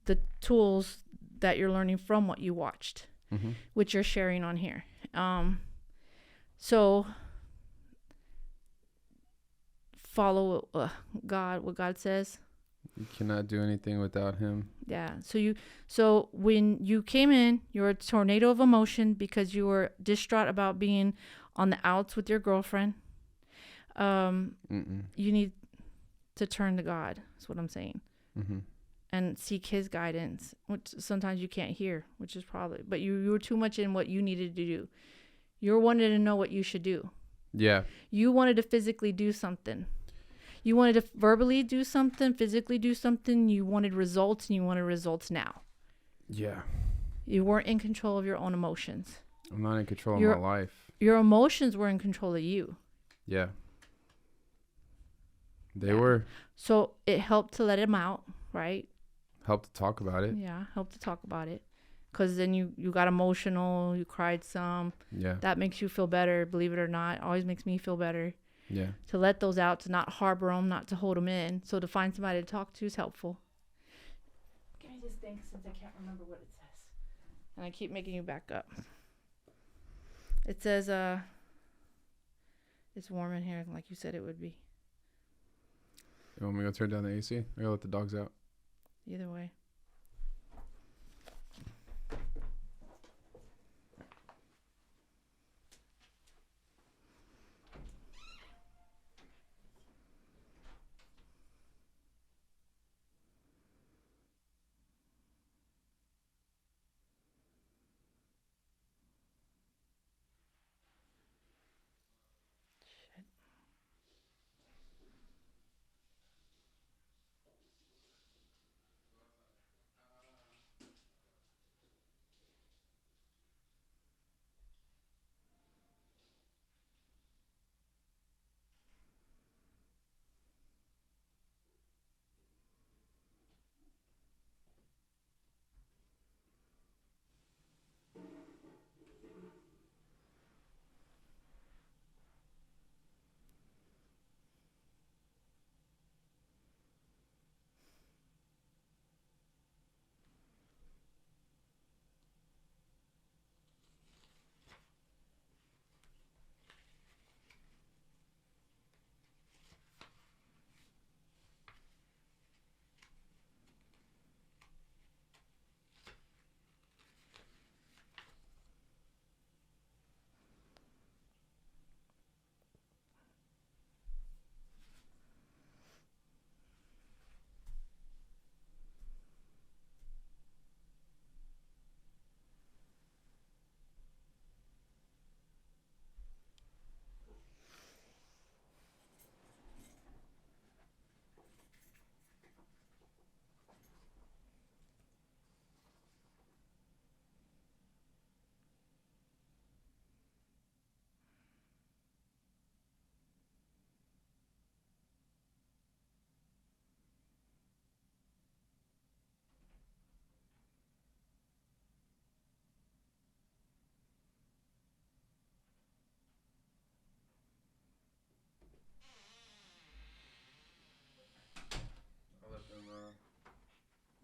the tools that you're learning from what you watched, Mm-hmm. which you're sharing on here. So follow God, what God says. You cannot do anything without him. Yeah. So when you came in, you were a tornado of emotion because you were distraught about being on the outs with your girlfriend. You need to turn to God. That's what I'm saying. Mm-hmm. And seek his guidance, which sometimes you can't hear, which is probably, but you were too much in what you needed to do. You wanted to know what you should do. Yeah. You wanted to physically do something. You wanted to verbally do something, physically do something. You wanted results, and you wanted results now. Yeah. You weren't in control of your own emotions. I'm not in control of my life. Your emotions were in control of you. Yeah. They were. So it helped to let him out, right? Helped to talk about it. Yeah, helped to talk about it. Because then you got emotional, you cried some. Yeah. That makes you feel better, believe it or not. Always makes me feel better. Yeah. To let those out, to not harbor them, not to hold them in. So to find somebody to talk to is helpful. Give me this thing since I can't remember what it says. And I keep making you back up. It says, it's warm in here, like you said it would be. You want me to go turn down the AC? I gotta let the dogs out. Either way.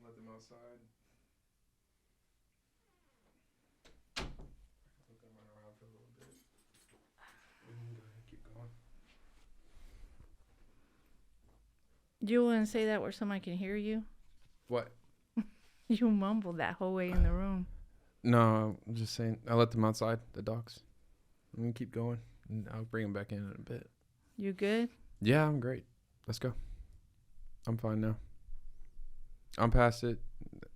Let them outside. Let them run around for a little bit. Go ahead, keep going. You want to say that where somebody can hear you? What? You mumbled that whole way in the room. No, I'm just saying. I let them outside, the dogs. I'm gonna keep going. And I'll bring them back in a bit. You good? Yeah, I'm great. Let's go. I'm fine now. I'm past it.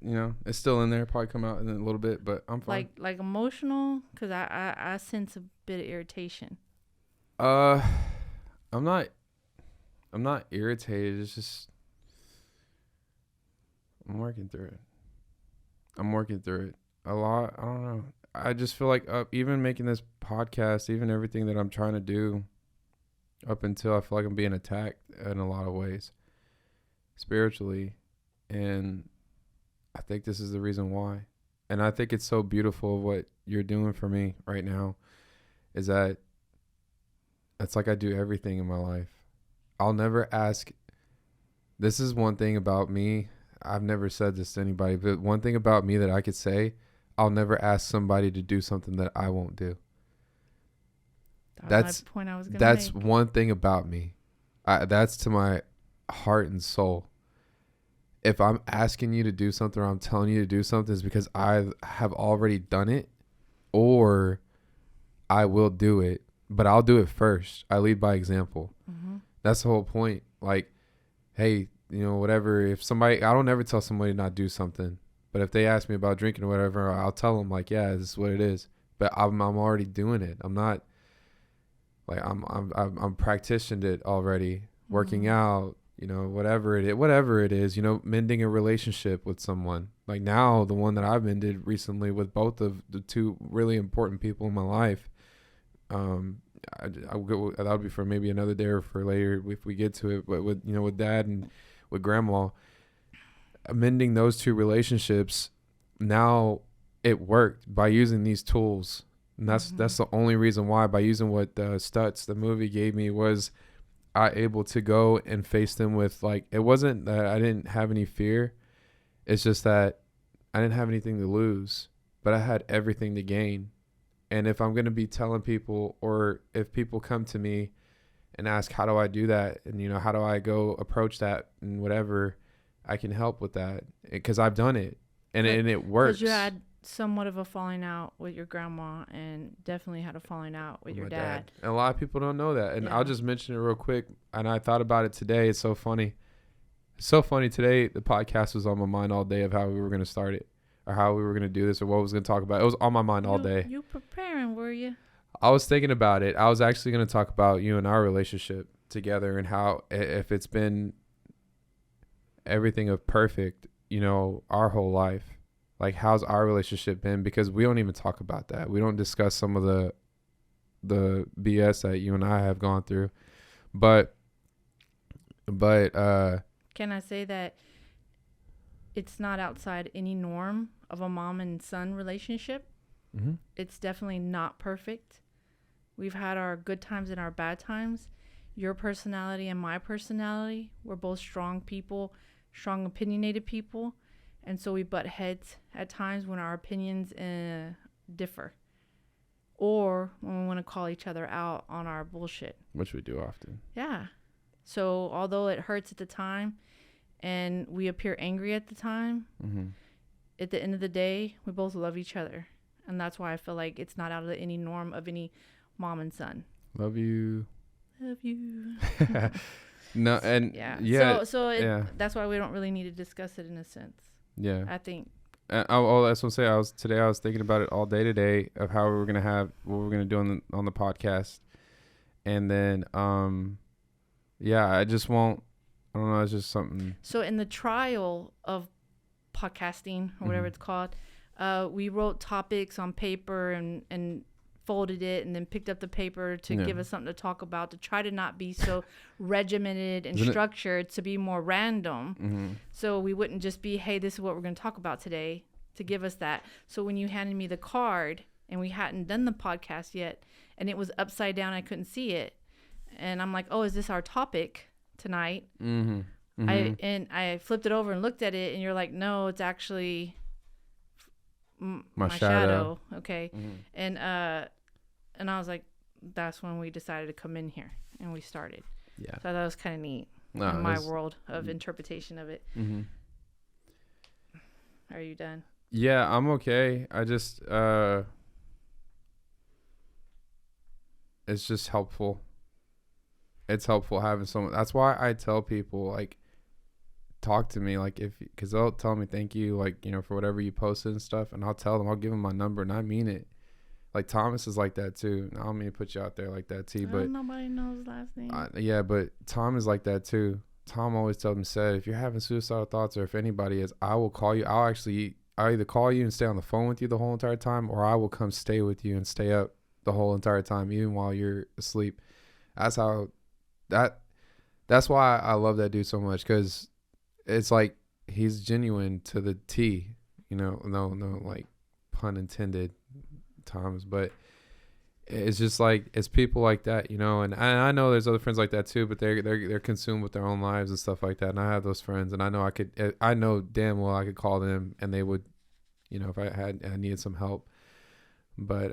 You know, it's still in there. Probably come out in a little bit, but I'm fine. Like emotional, because I sense a bit of irritation. I'm not irritated. It's just I'm working through it a lot. I don't know. I just feel like even making this podcast, even everything that I'm trying to do, up until I feel like I'm being attacked in a lot of ways, spiritually, and I think this is the reason why. And I think it's so beautiful what you're doing for me right now, is that it's like I do everything in my life. I'll never ask. This is one thing about me. I've never said this to anybody, but one thing about me that I could say, I'll never ask somebody to do something that I won't do. That's my point I was going to That's make. one thing about me. That's to my heart and soul. If I'm asking you to do something or I'm telling you to do something, it's because I have already done it, or I will do it, but I'll do it first. I lead by example. Mm-hmm. That's the whole point. Like, hey, you know, whatever. If somebody, I don't ever tell somebody to not do something, but if they ask me about drinking or whatever, I'll tell them like, yeah, this is what it is. But I'm already doing it. I'm not like I'm practiced it already. Working out, you know, whatever it is, you know, mending a relationship with someone. Like now, the one that I've mended recently with both of the two really important people in my life. That would be for maybe another day or for later if we get to it. But with, you know, with dad and with grandma, mending those two relationships, now it worked by using these tools. And that's the only reason why, by using what Stutz, the movie, gave me, was I able to go and face them with, like, it wasn't that I didn't have any fear. It's just that I didn't have anything to lose, but I had everything to gain. And if I'm going to be telling people, or if people come to me and ask, how do I do that? And, you know, how do I go approach that and whatever, I can help with that because I've done it and it works. Because you had somewhat of a falling out with your grandma and definitely had a falling out with your dad. And a lot of people don't know that. And Yeah. I'll just mention it real quick. And I thought about it today. It's so funny. It's so funny today. The podcast was on my mind all day of how we were going to start it, or how we were going to do this, or what I was going to talk about. It was on my mind all day. You preparing, were you? I was thinking about it. I was actually going to talk about you and our relationship together, and how, if it's been everything of perfect, you know, our whole life, like how's our relationship been? Because we don't even talk about that. We don't discuss some of the BS that you and I have gone through. But can I say that it's not outside any norm of a mom and son relationship? mm-hmm. It's definitely not perfect. We've had our good times and our bad times. Your personality and my personality, we're both strong people, strong opinionated people. And so we butt heads at times when our opinions differ. Or when we want to call each other out on our bullshit. Which we do often. Yeah. So although it hurts at the time and we appear angry at the time, mm-hmm. at the end of the day, we both love each other. And that's why I feel like it's not out of any norm of any mom and son. Love you. Love you. No, and yeah. So that's why we don't really need to discuss it in a sense. Yeah. I think. That's what I'm saying. I was thinking about it all day today of how we were gonna have what we're gonna do on the podcast, and then I just won't. I don't know. It's just something. So in the trial of podcasting or whatever it's called, we wrote topics on paper and folded it and then picked up the paper to give us something to talk about, to try to not be so regimented and structured, to be more random. Mm-hmm. So we wouldn't just be, hey, this is what we're going to talk about today, to give us that. So when you handed me the card and we hadn't done the podcast yet and it was upside down, I couldn't see it. And I'm like, oh, is this our topic tonight? Mm-hmm. Mm-hmm. I flipped it over and looked at it and you're like, no, it's actually my shadow. Okay. Mm-hmm. And I was like, that's when we decided to come in here and we started. Yeah. So that was kind of neat in my world of interpretation of it. Mm-hmm. Are you done? Yeah, I'm okay. I just, it's just helpful. It's helpful having someone. That's why I tell people, like, talk to me, like because they'll tell me thank you, like, for whatever you posted and stuff, and I'll give them my number, and I mean it. Like Thomas is like that too. I don't mean to put you out there like that too, but nobody knows his last name. Yeah, but Tom is like that too. Tom always tells me, said, if you're having suicidal thoughts, or if anybody is, I will call you. I'll either call you and stay on the phone with you the whole entire time, or I will come stay with you and stay up the whole entire time, even while you're asleep. That's why I love that dude so much, because it's like he's genuine to the T. No, like pun intended, Thomas, but it's just like, it's people like that, and I know there's other friends like that too, but they're consumed with their own lives and stuff like that. And I have those friends, and I know damn well I could call them and they would, if I needed some help. But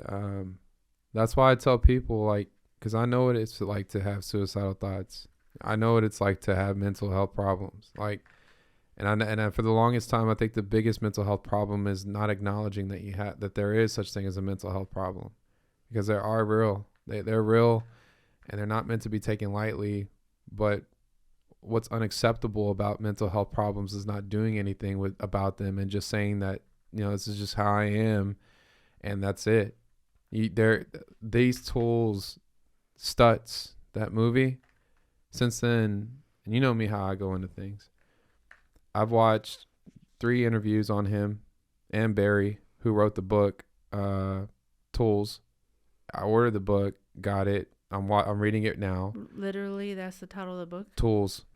that's why I tell people, like, because I know what it's like to have suicidal thoughts. I know what it's like to have mental health problems. Like, and for the longest time, I think the biggest mental health problem is not acknowledging that there is such thing as a mental health problem. Because they are real. They're real, and they're not meant to be taken lightly. But what's unacceptable about mental health problems is not doing anything about them and just saying that, this is just how I am, and that's it. These tools, Stutz, that movie, since then, and you know me how I go into things. I've watched 3 interviews on him and Barry, who wrote the book, Tools. I ordered the book, got it. I'm reading it now. Literally, that's the title of the book? Tools.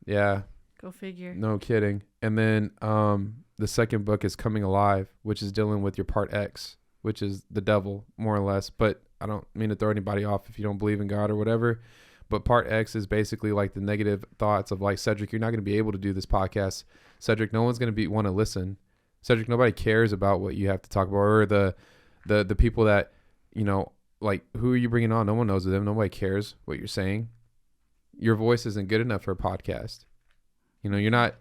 Yeah. Go figure. No kidding. And then the second book is Coming Alive, which is dealing with your part X, which is the devil, more or less. But I don't mean to throw anybody off if you don't believe in God or whatever. But part X is basically like the negative thoughts of, like, Cedric, you're not going to be able to do this podcast. Cedric, no one's going to want to listen. Cedric, nobody cares about what you have to talk about, or the people that, like, who are you bringing on? No one knows them. Nobody cares what you're saying. Your voice isn't good enough for a podcast. You're not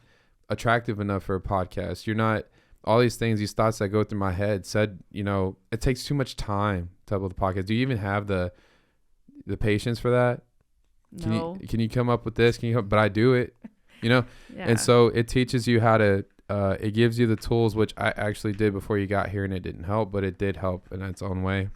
attractive enough for a podcast. You're not, all these things, these thoughts that go through my head said, it takes too much time to upload the podcast. Do you even have the patience for that? No. Can you come up with this? But I do it, Yeah. And so it teaches you how to, it gives you the tools, which I actually did before you got here, and it didn't help, but it did help in its own way.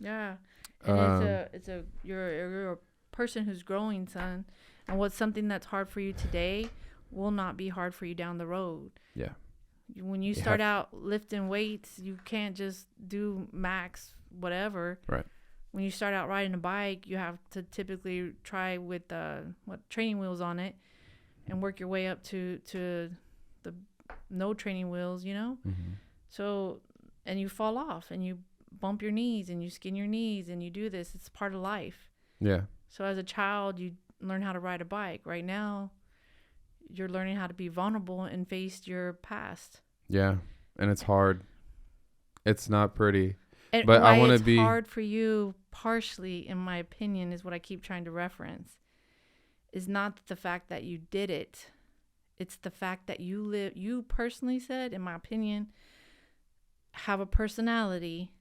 Yeah. And you're a person who's growing, son. And what's something that's hard for you today will not be hard for you down the road. Yeah. When you start out lifting weights, you can't just do max whatever. Right. When you start out riding a bike, you have to typically try with training wheels on it, and work your way up to the no training wheels, Mm-hmm. So, and you fall off and you bump your knees and you skin your knees and you do this. It's part of life. Yeah. So as a child, you learn how to ride a bike. Right now, you're learning how to be vulnerable and face your past. Yeah. And it's hard. It's not pretty. And but why I want it's to be hard for you, partially, in my opinion, is what I keep trying to reference, is not the fact that you did it. It's the fact that you personally said, in my opinion, have a personality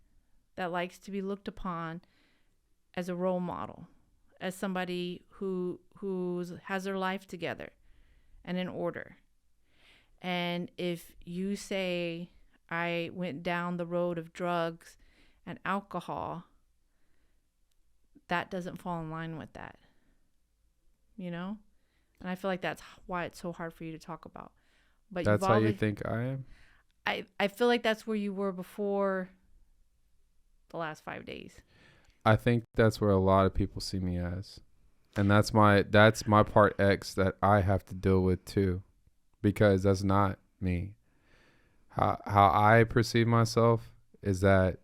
that likes to be looked upon as a role model, as somebody who has their life together and in order. And if you say, I went down the road of drugs and alcohol, that doesn't fall in line with that, And I feel like that's why it's so hard for you to talk about. But that's how you think I am? I feel like that's where you were before the last 5 days. I think that's where a lot of people see me as. And that's my part X that I have to deal with too, because that's not me. How I perceive myself is that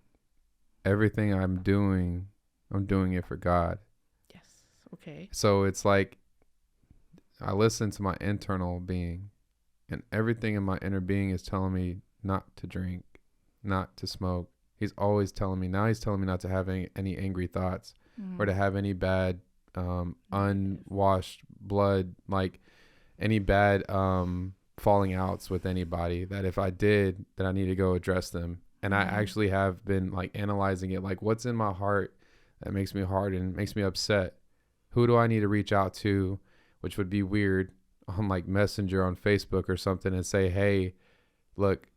everything I'm doing it for God. Yes. Okay. So it's like I listen to my internal being, and everything in my inner being is telling me not to drink, not to smoke. He's always telling me, now he's telling me not to have any angry thoughts or to have any bad unwashed blood, like any bad falling outs with anybody, that if I did, that I need to go address them. And I actually have been like analyzing it, like what's in my heart that makes me hard and makes me upset. Who do I need to reach out to? Which would be weird. on like Messenger on Facebook or something and say, hey, look,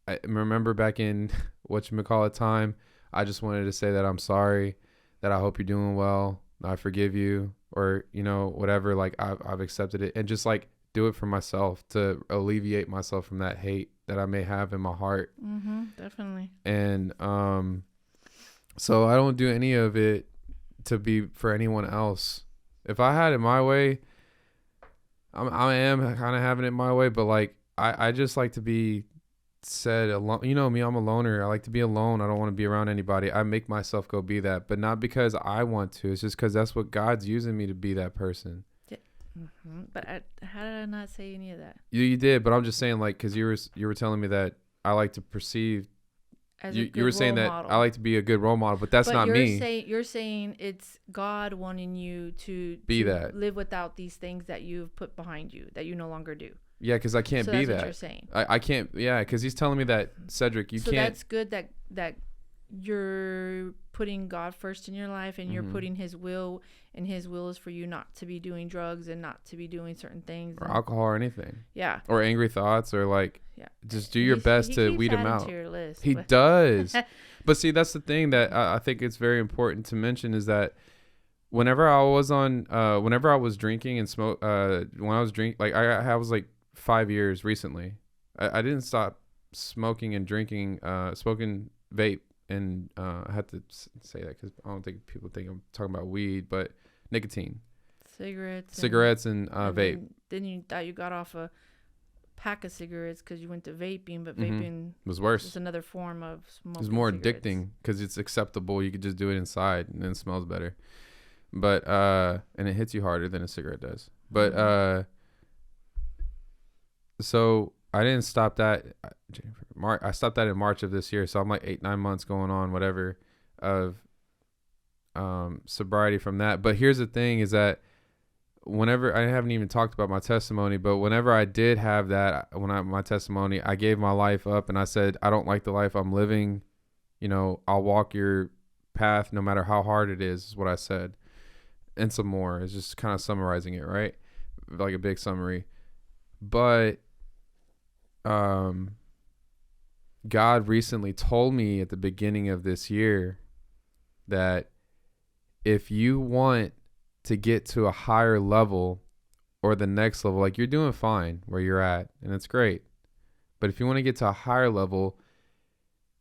I remember back in whatchamacallit time, I just wanted to say that I'm sorry, that I hope you're doing well, I forgive you, or, you know, whatever, like I've accepted it, and just like do it for myself to alleviate myself from that hate that I may have in my heart. Definitely. And so I don't do any of it to be for anyone else. If I had it my way, I am kind of having it my way, but like I just like to be said alone. You know me, I'm a loner. I like to be alone. I don't want to be around anybody. I make myself go be that, but not because I want to. It's just because that's what God's using me to be, that person. But how did I not say any of that? You did, but I'm just saying, like, because you were telling me that I like to perceive. As you were saying that model. I like to be a good role model, but that's not me. You're saying it's God wanting you to that, live without these things that you've put behind you that you no longer do. Yeah, because I can't be that's that. What you're saying. I can't. Yeah, because he's telling me that, Cedric, you can't. So that's good that you're putting God first in your life, and you're putting His will, and His will is for you not to be doing drugs and not to be doing certain things, or alcohol or anything. Yeah. Or angry thoughts, or like, just do your best to weed them out. To your list, he does. But see, that's the thing that I think it's very important to mention is that whenever I was drinking and smoke, when I was drinking, like I was like 5 years recently. I didn't stop smoking and drinking, smoking vape. And I had to say that because I don't think people think I'm talking about weed, but nicotine, cigarettes and vape. Then you thought you got off a pack of cigarettes because you went to vaping, but vaping was worse. It's another form of smoking. It's more cigarettes. Addicting because it's acceptable. You could just do it inside and then it smells better. But and it hits you harder than a cigarette does. But so I didn't stop that. I stopped that in March of this year, so I'm like 8-9 months going on, whatever, of sobriety from that. But here's the thing: is that whenever I haven't even talked about my testimony, but whenever I did have that, my testimony, I gave my life up, and I said, I don't like the life I'm living. You know, I'll walk your path no matter how hard it is what I said, and some more. It's just kind of summarizing it, right? Like a big summary, but. God recently told me at the beginning of this year that if you want to get to a higher level or the next level, like you're doing fine where you're at and it's great, but if you want to get to a higher level,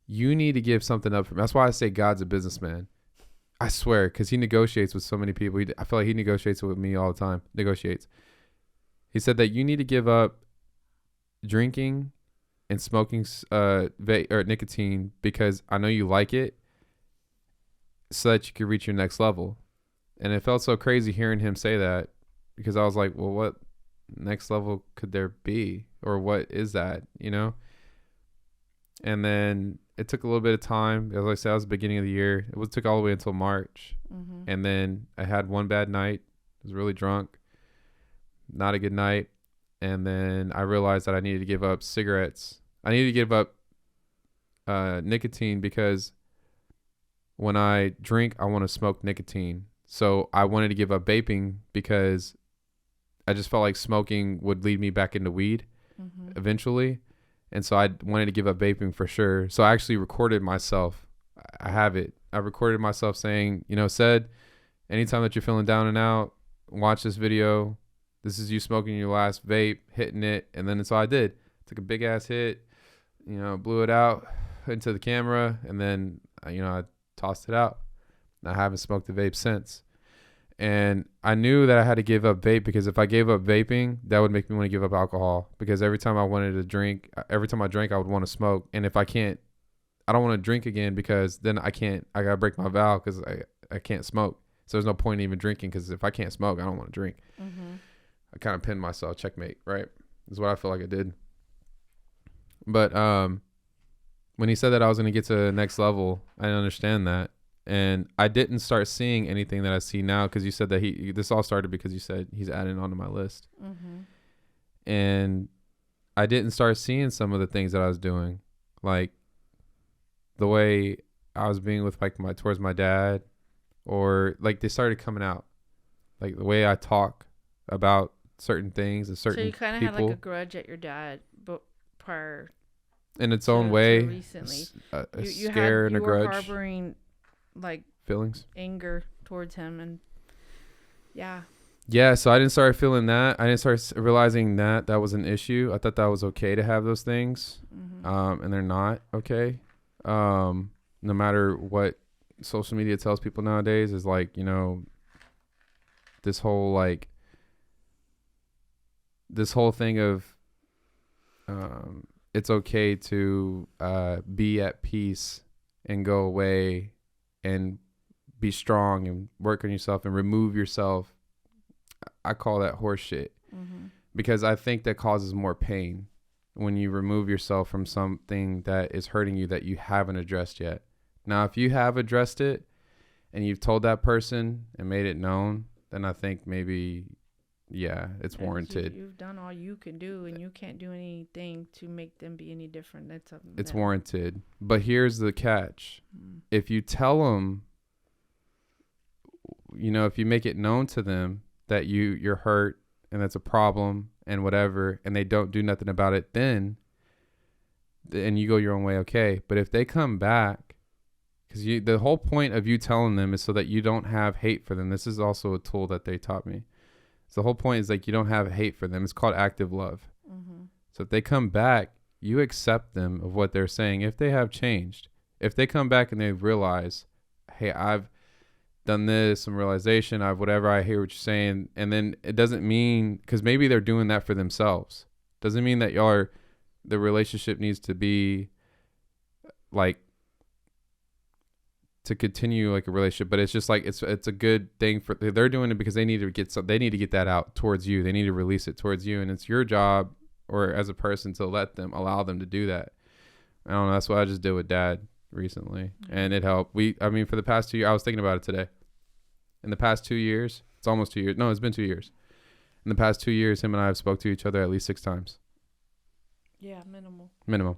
you need to give something up. That's why I say God's a businessman. I swear, because he negotiates with so many people. I feel like he negotiates with me all the time. He said that you need to give up drinking and smoking vape or nicotine because I know you like it, so that you could reach your next level. And it felt so crazy hearing him say that, because I was like, well, what next level could there be, or what is that, you know? And then it took a little bit of time. As I said, it was the beginning of the year. It took all the way until March. And then I had one bad night. I was really drunk. Not a good night. And then I realized that I needed to give up cigarettes. I needed to give up nicotine because when I drink, I want to smoke nicotine. So I wanted to give up vaping because I just felt like smoking would lead me back into weed eventually. And so I wanted to give up vaping for sure. So I actually recorded myself. I have it. I recorded myself saying, you know, said, anytime that you're feeling down and out, watch this video. This is you smoking your last vape, hitting it. And then so I did. Took a big ass hit, you know, blew it out into the camera. And then, you know, I tossed it out. I haven't smoked a vape since. And I knew that I had to give up vape because if I gave up vaping, that would make me want to give up alcohol. Because every time I wanted to drink, every time I drank, I would want to smoke. And if I can't, I don't want to drink again because then I got to break my vow because I can't smoke. So there's no point in even drinking because if I can't smoke, I don't want to drink. I kind of pinned myself, checkmate, right? Is what I feel like I did. But when he said that I was going to get to the next level, I didn't understand that. And I didn't start seeing anything that I see now because you said that this all started because you said he's adding onto my list. And I didn't start seeing some of the things that I was doing, like the way I was being with like towards my dad, or like they started coming out, like the way I talk about certain things and certain So you kind of people had like a grudge at your dad, but prior in its to, own to way. recently, A you scare and a you were grudge harboring like feelings. anger towards him, and yeah. Yeah, so I didn't start feeling that. I didn't start realizing that that was an issue. I thought that was okay to have those things, and they're not okay. No matter what social media tells people nowadays is like, you know, this whole thing of it's okay to be at peace and go away and be strong and work on yourself and remove yourself. I call that horse shit because I think that causes more pain when you remove yourself from something that is hurting you that you haven't addressed yet. Now, if you have addressed it and you've told that person and made it known, then I think maybe, yeah, it's warranted. You've done all you can do, and you can't do anything to make them be any different. It's warranted. But here's the catch. If you tell them, you know, if you make it known to them that you're hurt and that's a problem and whatever, and they don't do nothing about it, then and you go your own way, okay. But if they come back, because the whole point of you telling them is so that you don't have hate for them. This is also a tool that they taught me. So the whole point is like you don't have hate for them. It's called active love. So if they come back, you accept them of what they're saying. If they have changed, if they come back and they realize, hey, I've done this, some realization, I've whatever, I hear what you're saying. And then it doesn't mean, because maybe they're doing that for themselves. Doesn't mean that the relationship needs to be like to continue like a relationship, but it's just like it's a good thing for they're doing it because they need to get that out towards you. They need to release it towards you, and it's your job or as a person to allow them to do that. I don't know. That's what I just did with Dad recently, and it helped. I mean, for the past 2 years, I was thinking about it today. In the past 2 years, it's almost 2 years. No, it's been 2 years. In the past 2 years, him and I have spoke to each other at least 6 times. Yeah, minimal.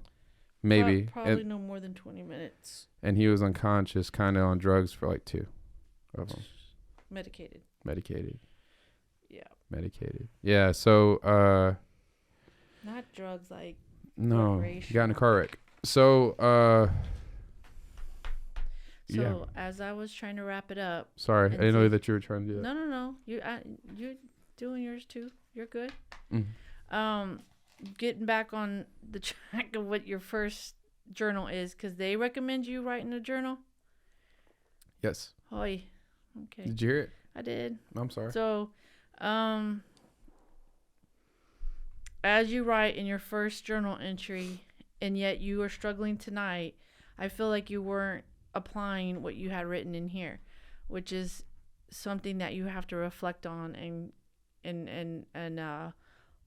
Maybe. Probably no more than 20 minutes. And he was unconscious, kind of on drugs for like 2 of them. Medicated. Yeah. Medicated. Yeah. So, not drugs like. No, he got in a car wreck. So, yeah. As I was trying to wrap it up. Sorry, I didn't know that you were trying to do that. No. You're doing yours too. You're good. Getting back on the track of what your first journal is, because they recommend you writing a journal. Yes. Hoy. Okay. Did you hear it? I did. I'm sorry. So, as you write in your first journal entry, and yet you are struggling tonight, I feel like you weren't applying what you had written in here, which is something that you have to reflect on and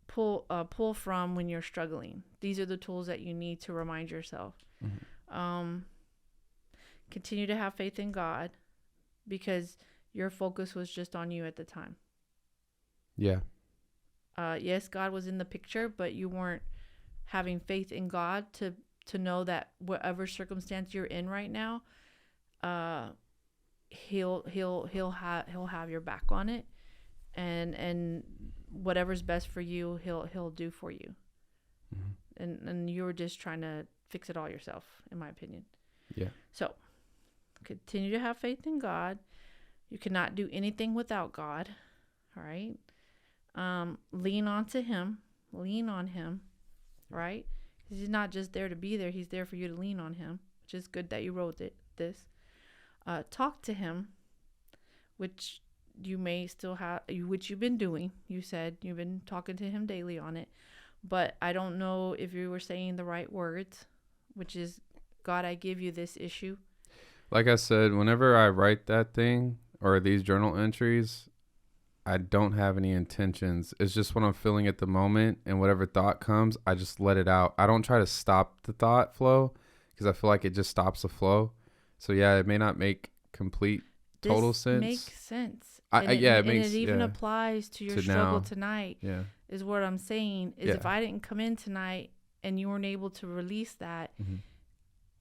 pull from when you're struggling. These are the tools that you need to remind yourself. Continue to have faith in God, because your focus was just on you at the time. Yeah. Yes, God was in the picture, but you weren't having faith in God to know that whatever circumstance you're in right now, he'll have your back on it, and whatever's best for you, he'll do for you. And you were just trying to fix it all yourself, in my opinion. Yeah. So continue to have faith in God. You cannot do anything without God. All right. Lean on him, right? Because he's not just there to be there. He's there for you to lean on him, which is good that you wrote this. Talk to him, which you may still have, which you've been doing. You said you've been talking to him daily on it, but I don't know if you were saying the right words, which is, God, I give you this issue. Like I said, whenever I write that thing or these journal entries, I don't have any intentions. It's just what I'm feeling at the moment, and whatever thought comes, I just let it out. I don't try to stop the thought flow, because I feel like it just stops the flow. So yeah, it may not make complete total sense. Makes sense. It makes. And it even applies to your struggle now. Tonight. Yeah. Is what I'm saying. Is if I didn't come in tonight and you weren't able to release that,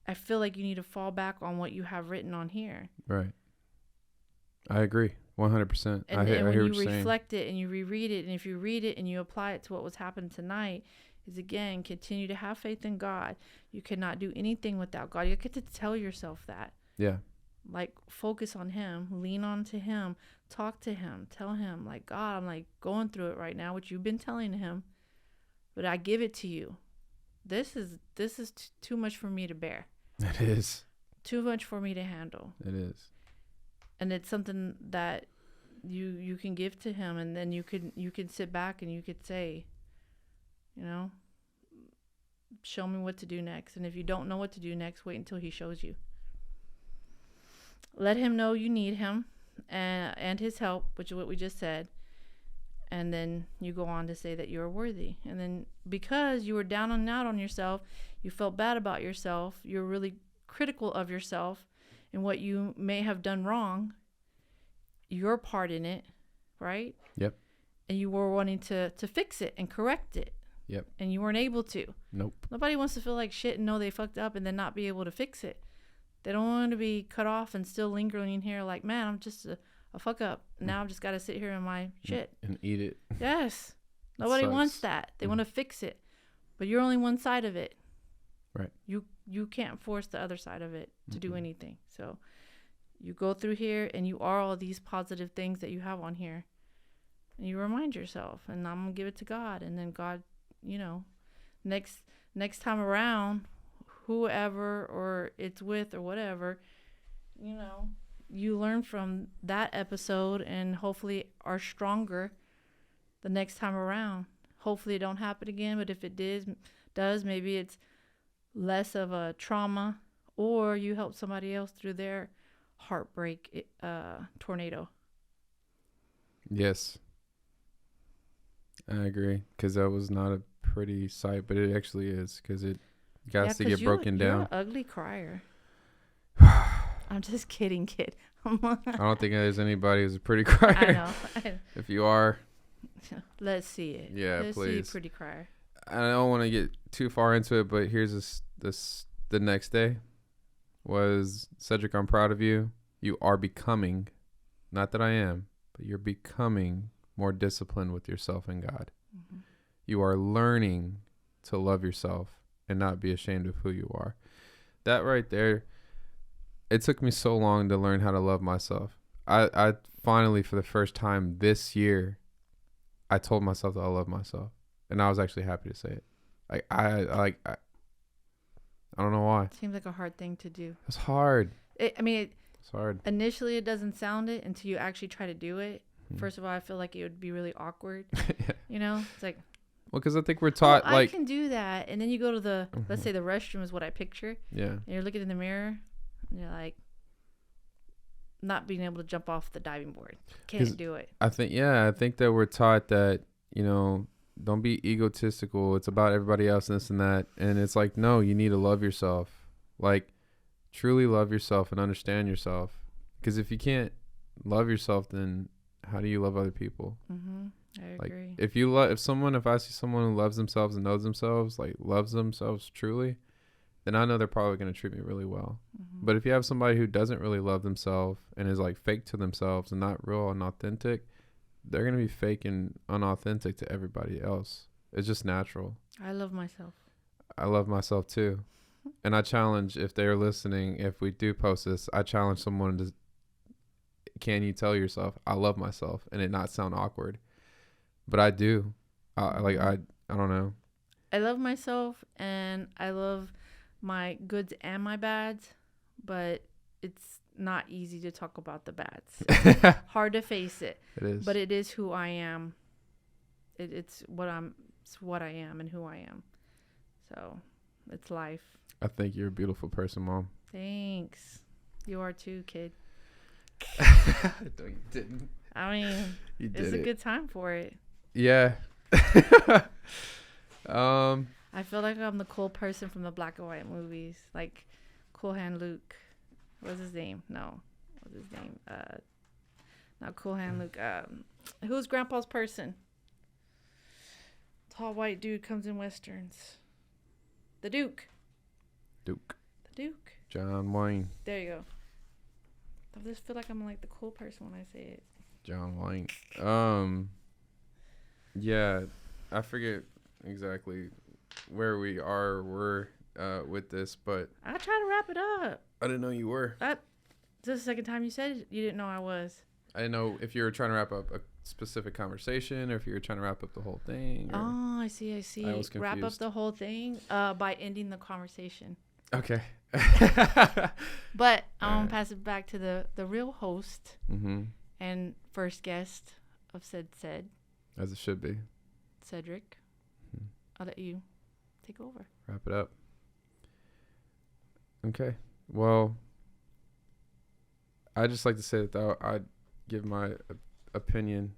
I feel like you need to fall back on what you have written on here. Right. I agree. 100%. And, I hear when what you you're saying. reflect it and you reread it, and if you read it and you apply it to what was happening tonight, is again, continue to have faith in God. You cannot do anything without God. You get to tell yourself that. Yeah. Like, focus on Him, lean on to Him, talk to Him, tell Him, like, God, I'm like going through it right now, which you've been telling Him, but I give it to you. This is too much for me to bear. It is. Too much for me to handle. It is. And it's something that you can give to Him, and then you could sit back and you could say, you know, show me what to do next. And if you don't know what to do next, wait until He shows you. Let Him know you need Him and His help, which is what we just said. And then you go on to say that you're worthy. And then because you were down and out on yourself, you felt bad about yourself, you're really critical of yourself and what you may have done wrong, your part in it, right? Yep. And you were wanting to fix it and correct it. Yep. And you weren't able to. Nope. Nobody wants to feel like shit and know they fucked up and then not be able to fix it. They don't want to be cut off and still lingering in here like, man, I'm just a fuck up. Now I've just got to sit here in my shit. And eat it. Yes. Nobody wants that. They want to fix it. But you're only one side of it. Right. You can't force the other side of it to do anything. So you go through here and you are all these positive things that you have on here. And you remind yourself, and I'm going to give it to God. And then God, you know, next time around, whoever or it's with or whatever, you know, you learn from that episode and hopefully are stronger the next time around. Hopefully it don't happen again, but if it does, maybe it's less of a trauma, or you help somebody else through their heartbreak tornado. Yes. I agree, because that was not a pretty sight, but it actually is, because it got to get broken down. You're an ugly crier. I'm just kidding, kid. I don't think there's anybody who's a pretty crier. I know. If you are, let's see it. Yeah, let's please. see pretty crier. I don't want to get too far into it, but here's the next day was, Cedric, I'm proud of you. You are becoming, not that I am, but you're becoming more disciplined with yourself and God. Mm-hmm. You are learning to love yourself and not be ashamed of who you are. That right there, it took me so long to learn how to love myself. I finally, for the first time this year, I told myself that I love myself, and I was actually happy to say it. I don't know why. Seems like a hard thing to do. It's hard. It's hard. Initially, it doesn't sound it until you actually try to do it. First of all, I feel like it would be really awkward. Yeah. You know, it's like, well, because I think we're taught I can do that, and then you go to the Mm-hmm. let's say the restroom is what I picture. Yeah. And you're looking in the mirror, and you're like, not being able to jump off the diving board. Can't do it. I think that we're taught that, you know, don't be egotistical. It's about everybody else and this and that. And it's like, no, you need to love yourself. Like, truly love yourself and understand yourself. Because if you can't love yourself, then how do you love other people? Mm-hmm. I agree. If I see someone who loves themselves and knows themselves, like loves themselves truly, then I know they're probably going to treat me really well. Mm-hmm. But if you have somebody who doesn't really love themselves and is like fake to themselves and not real and authentic, they're going to be fake and unauthentic to everybody else. It's just natural. I love myself. I love myself too. And I challenge, if they're listening, if we do post this, I challenge someone to, can you tell yourself, I love myself, and it not sound awkward? But I do. I don't know. I love myself, and I love my goods and my bads, but it's not easy to talk about the bads. Hard to face it. It is. But it is who I am. It's what I am and who I am. So it's life. I think you're a beautiful person, Mom. Thanks. You are too, kid. No, you didn't. I mean, You did it's a it. good time for it. Yeah. I feel like I'm the cool person from the black and white movies, like Cool Hand Luke. What's his name? No, what's his name? Not Cool Hand Luke. Who's Grandpa's person? Tall white dude comes in westerns. The Duke. The Duke. John Wayne. There you go. I just feel like I'm like the cool person when I say it. John White. Yeah, I forget exactly where we're with this, but I try to wrap it up. I didn't know you were. This is the second time you said you didn't know I was. I didn't know if you were trying to wrap up a specific conversation or if you were trying to wrap up the whole thing. Or... Oh, I see. I was Wrap up confused. the whole thing by ending the conversation. Okay. But I'm gonna pass it back to the real host Mm-hmm. and first guest of said As it should be. Cedric. Mhm. I'll let you take over. Wrap it up. Okay. Well, I'd just like to say that I'd give my opinion.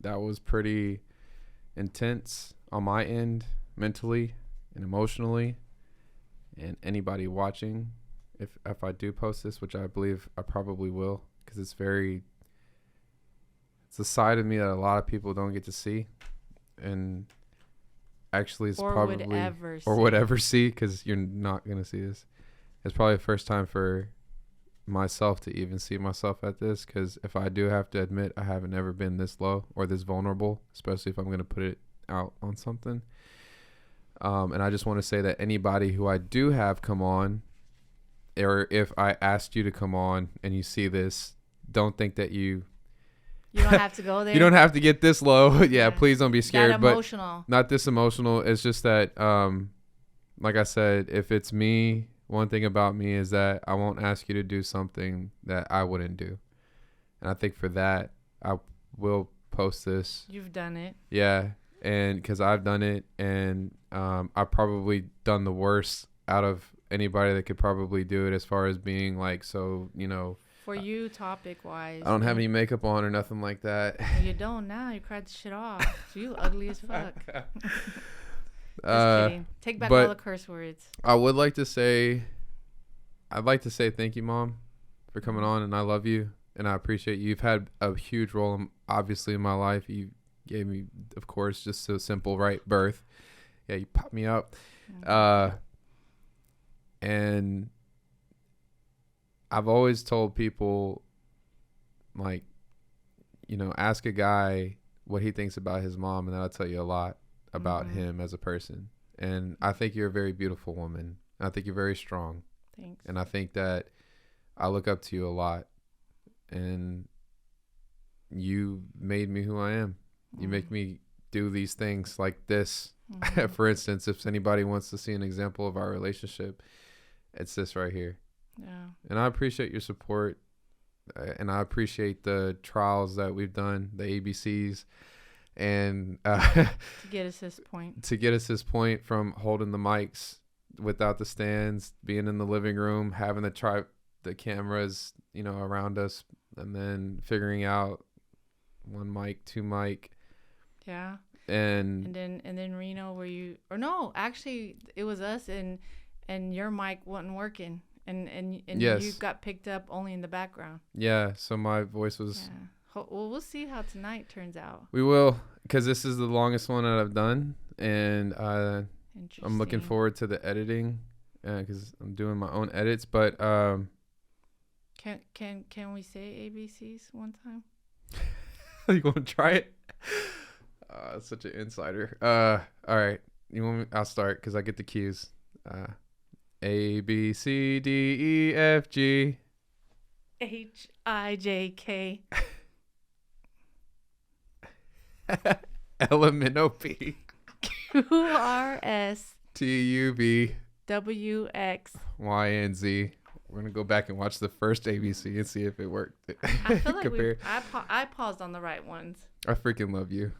That was pretty intense on my end, mentally and emotionally. And anybody watching, if I do post this, which I believe I probably will, because it's a side of me that a lot of people don't get to see, and actually it's probably would ever see, because you're not gonna see this. It's probably the first time for myself to even see myself at this, because if I do have to admit, I haven't ever been this low or this vulnerable, especially if I'm gonna put it out on something. And I just want to say that anybody who I do have come on, or if I asked you to come on and you see this, don't think that you don't have to go there. You don't have to get this low. Yeah. Please don't be scared. That emotional. But not this emotional. It's just that, like I said, if it's me, one thing about me is that I won't ask you to do something that I wouldn't do. And I think for that, I will post this. You've done it. Yeah. And because I've done it, and I've probably done the worst out of anybody that could probably do it, as far as being like, so, For you, topic wise. I don't have any makeup on or nothing like that. You don't now. You cried the shit off. So you ugly as fuck. Just kidding. Take back all the curse words. I'd like to say thank you, Mom, for coming on, and I love you, and I appreciate you. You've had a huge role, obviously, in my life. You gave me, of course, just so simple, right? Birth. Yeah, you popped me up. Mm-hmm. And I've always told people, like, ask a guy what he thinks about his mom, and that'll tell you a lot about him as a person. And I think you're a very beautiful woman. I think you're very strong. Thanks. And I think that I look up to you a lot. And you made me who I am. You make me do these things like this. For instance, if anybody wants to see an example of our relationship, it's this right here. Yeah. And I appreciate your support. And I appreciate the trials that we've done, the ABCs. And to get us this point. From holding the mics without the stands, being in the living room, having the cameras, around us, and then figuring out one mic, two mic. Yeah. And then Reno, actually it was us, and your mic wasn't working, and yes. You got picked up only in the background. Yeah, so my voice was. Yeah. Well, we'll see how tonight turns out. We will, because this is the longest one that I've done, and I'm looking forward to the editing, because I'm doing my own edits. But can we say ABCs one time? You want to try it? Such an insider. All right, you want me? I'll start because I get the cues. A B C D E F G H I J K L M N O P Q R S T U V W X Y and Z. We're gonna go back and watch the first ABC and see if it worked. I feel like I paused on the right ones. I freaking love you.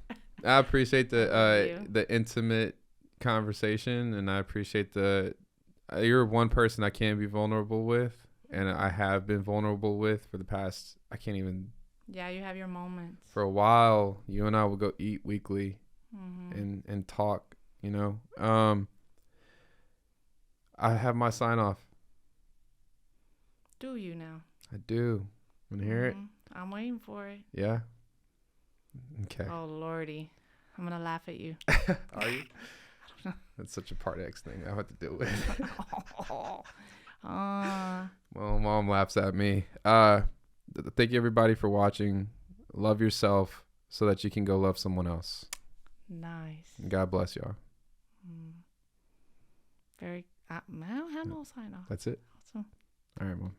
I appreciate the intimate conversation, and I appreciate you're one person I can be vulnerable with, and I have been vulnerable with for the past. I can't even. Yeah, you have your moments. For a while, you and I would go eat weekly, and talk. I have my sign off. Do you now? I do. Want to hear it? I'm waiting for it. Yeah. Okay. Oh Lordy, I'm gonna laugh at you. Are you? That's such a Part X thing I have to deal with. Well, Mom laughs at me. Thank you everybody for watching, love yourself so that you can go love someone else. Nice. God bless y'all. Very. I don't have no sign off. That's it. Awesome. All right, Mom.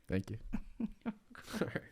Thank you. All right.